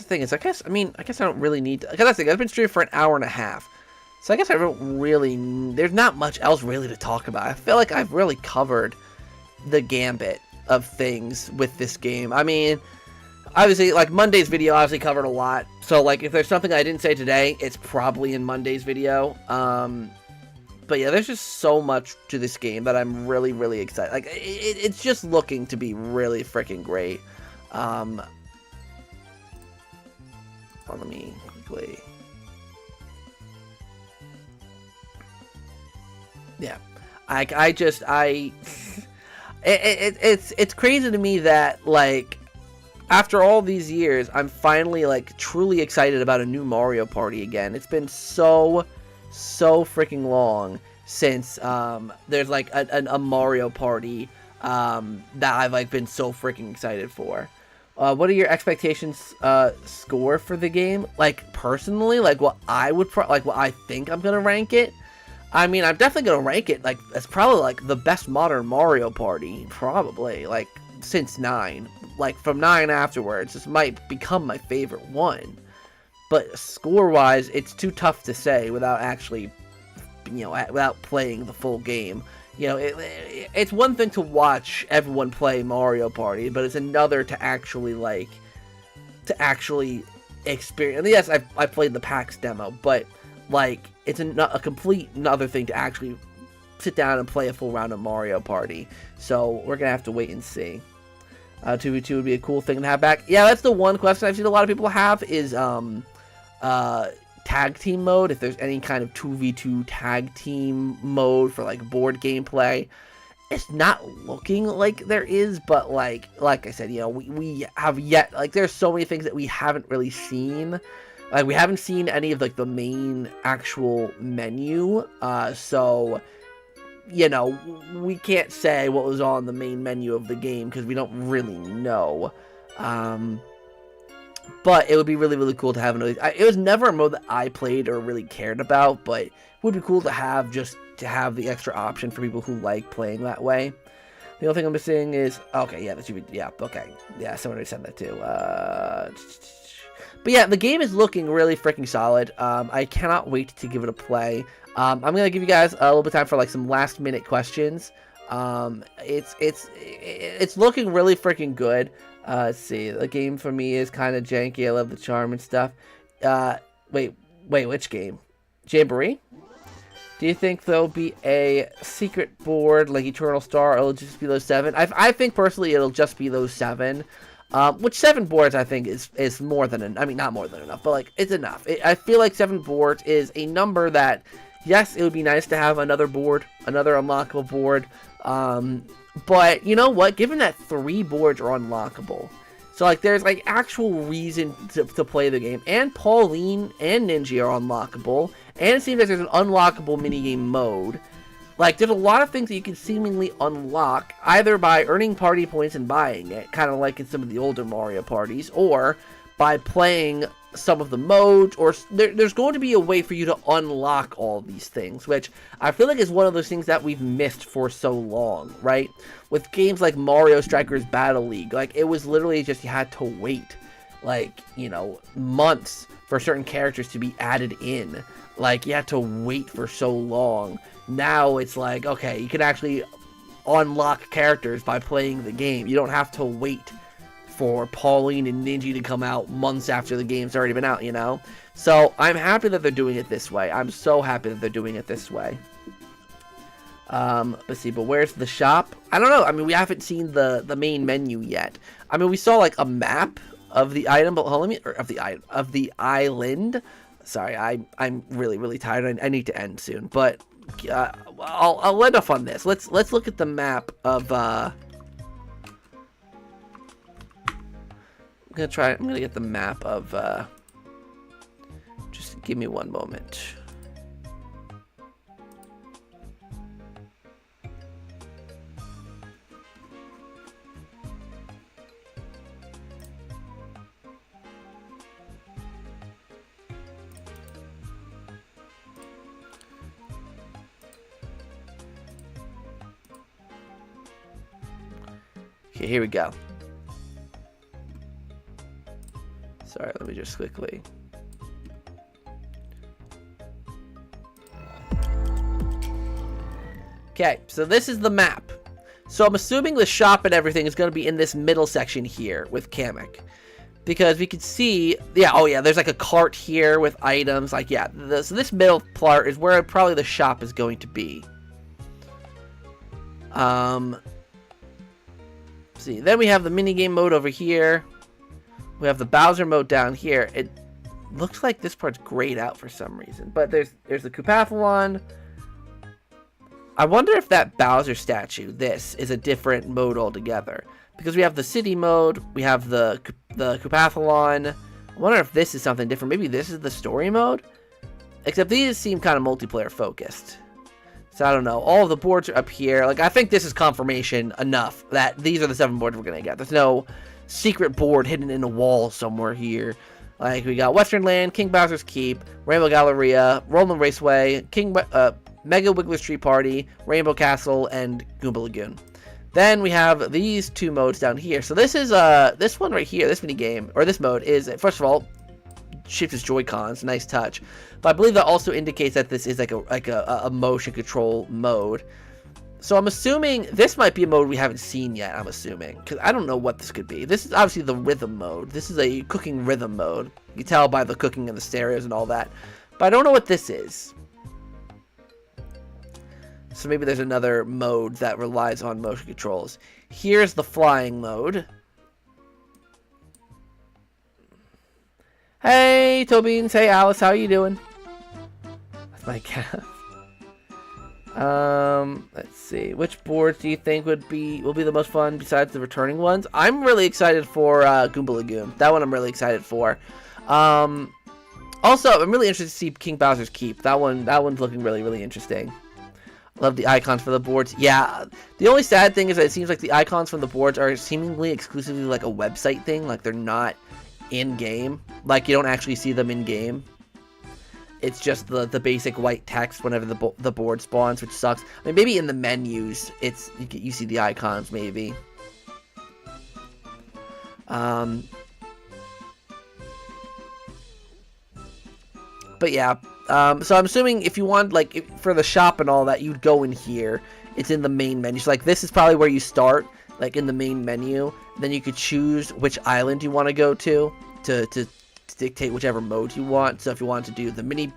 the thing is, I guess I don't really need to, because that's the thing, I've been streaming for an hour and a half. So I guess I don't really, there's not much else really to talk about. I feel like I've really covered the gambit of things with this game. I mean, obviously, like, Monday's video obviously covered a lot. So, like, if there's something I didn't say today, it's probably in Monday's video. But yeah, there's just so much to this game that I'm really, really excited. Like, it's just looking to be really freaking great. Let me quickly. Yeah, it's crazy to me that, like, after all these years, I'm finally, like, truly excited about a new Mario Party again. It's been so freaking long since there's, like, a Mario Party that I've, like, been so freaking excited for. What are your expectations score for the game? Like, personally, like, what I would what I think I'm gonna rank it. I mean, I'm definitely gonna rank it, like, as probably, like, the best modern Mario Party, probably, like, since 9. Like, from 9 afterwards, this might become my favorite one. But score-wise, it's too tough to say without actually, you know, without playing the full game. You know, it's one thing to watch everyone play Mario Party, but it's another to actually, like, experience. And yes, I played the PAX demo, but, like, it's a complete another thing to actually sit down and play a full round of Mario Party. So we're gonna have to wait and see. 2v2 would be a cool thing to have back. Yeah, that's the one question I've seen a lot of people have is, tag team mode, if there's any kind of 2v2 tag team mode for like board gameplay. It's not looking like there is, but like I said, you know, we have yet, like, there's so many things that we haven't really seen. Like, we haven't seen any of like the main actual menu, so, you know, we can't say what was on the main menu of the game because we don't really know. But it would be really, really cool to have another. It was never a mode that I played or really cared about, but it would be cool to have, just to have the extra option for people who like playing that way. The only thing I'm missing is, okay, yeah, okay, yeah, someone already said that too. But yeah, the game is looking really freaking solid. I cannot wait to give it a play. I'm gonna give you guys a little bit of time for like some last minute questions. It's looking really freaking good. Let's see. The game for me is kind of janky. I love the charm and stuff. Wait, which game? Jamboree? Do you think there'll be a secret board like Eternal Star, or it'll just be those 7? I think personally it'll just be those 7. Which 7 boards I think is more than enough. I mean, not more than enough, but like, it's enough. I feel like 7 boards is a number that, yes, it would be nice to have another board, another unlockable board. But you know what? Given that 3 boards are unlockable, so like there's like actual reason to play the game, and Pauline and Ninja are unlockable, and it seems like there's an unlockable minigame mode. Like, there's a lot of things that you can seemingly unlock either by earning party points and buying it, kind of like in some of the older Mario parties, or by playing some of the modes, or there's going to be a way for you to unlock all these things, which I feel like is one of those things that we've missed for so long, right? With games like Mario Strikers Battle League, like, it was literally just you had to wait, like, you know, months for certain characters to be added in. Like, you had to wait for so long. Now it's like, okay, you can actually unlock characters by playing the game. You don't have to wait for Pauline and Ninja to come out months after the game's already been out, you know? So, I'm happy that they're doing it this way. I'm so happy that they're doing it this way. Let's see, but where's the shop? I don't know. I mean, we haven't seen the main menu yet. I mean, we saw, like, a map of the item, but hold on, of the island. Sorry, I'm really, really tired. I need to end soon, but I'll end off on this. Let's look at the map of I'm gonna get the map of just give me one moment. Okay, here we go. Sorry, let me just quickly. Okay, so this is the map. So I'm assuming the shop and everything is going to be in this middle section here with Kamek. Because we can see, yeah, oh yeah, there's like a cart here with items. Like, yeah, so this middle part is where probably the shop is going to be. See, then we have the minigame mode over here. We have the Bowser mode down here. It looks like this part's grayed out for some reason. But there's the Koopathlon. I wonder if that Bowser statue, this, is a different mode altogether. Because we have the city mode, we have the Koopathlon. I wonder if this is something different. Maybe this is the story mode? Except these seem kind of multiplayer focused. So I don't know. All of the boards are up here. Like, I think this is confirmation enough that these are the 7 boards we're going to get. There's no secret board hidden in a wall somewhere here. Like, we got Western Land, King Bowser's Keep, Rainbow Galleria, Roland Raceway, Mega Wiggler Street Party, Rainbow Castle, and Goomba Lagoon. Then we have these 2 modes down here. So this is this one right here, this minigame, or this mode is, first of all, shift his Joy-Cons, nice touch. But I believe that also indicates that this is like a motion control mode. So I'm assuming this might be a mode we haven't seen yet, I'm assuming. Because I don't know what this could be. This is obviously the rhythm mode. This is a cooking rhythm mode. You can tell by the cooking and the stereos and all that. But I don't know what this is. So maybe there's another mode that relies on motion controls. Here's the flying mode. Hey, Tobeans. Hey, Alice. How you doing? That's my cat. Let's see. Which boards do you think will be the most fun besides the returning ones? I'm really excited for Goomba Lagoon. That one I'm really excited for. Also, I'm really interested to see King Bowser's Keep. That one's looking really, really interesting. Love the icons for the boards. Yeah, the only sad thing is that it seems like the icons from the boards are seemingly exclusively like a website thing. Like they're not in-game. Like you don't actually see them in-game. It's just the basic white text whenever the board spawns, which sucks. I mean, maybe in the menus, you see the icons, maybe. But yeah, so I'm assuming if you want, like, for the shop and all that, you'd go in here. It's in the main menu. So, like, this is probably where you start, like, in the main menu. Then you could choose which island you want to go to dictate whichever mode you want. So if you want to do the mini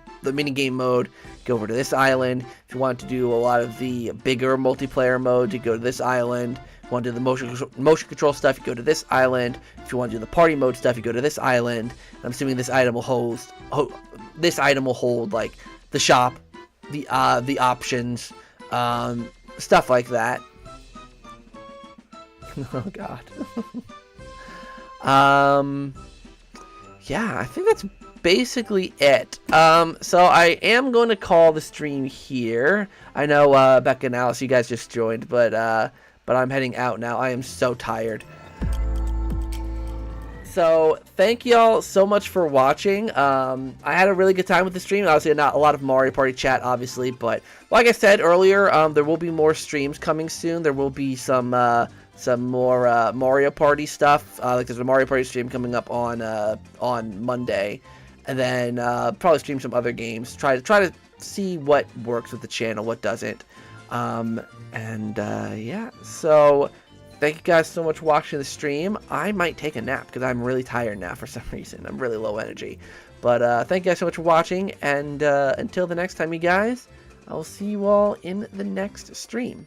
game mode, go over to this island. If you want to do a lot of the bigger multiplayer mode, you go to this island. If you want to do the motion control stuff, you go to this island. If you want to do the party mode stuff, you go to this island. And I'm assuming this item will hold like the shop, the options, stuff like that. Oh god. Yeah, I think that's basically it. So I am going to call the stream here. I know Becca and Alice, you guys just joined, but I'm heading out now. I am so tired. So thank y'all so much for watching. I had a really good time with the stream. Obviously, not a lot of Mario Party chat, obviously, but like I said earlier, there will be more streams coming soon. There will be some more Mario Party stuff. Like there's a Mario Party stream coming up on Monday, and then probably stream some other games. Try to see what works with the channel, what doesn't. Yeah. So thank you guys so much for watching the stream. I might take a nap because I'm really tired now for some reason. I'm really low energy. But thank you guys so much for watching, and until the next time, you guys, I will see you all in the next stream.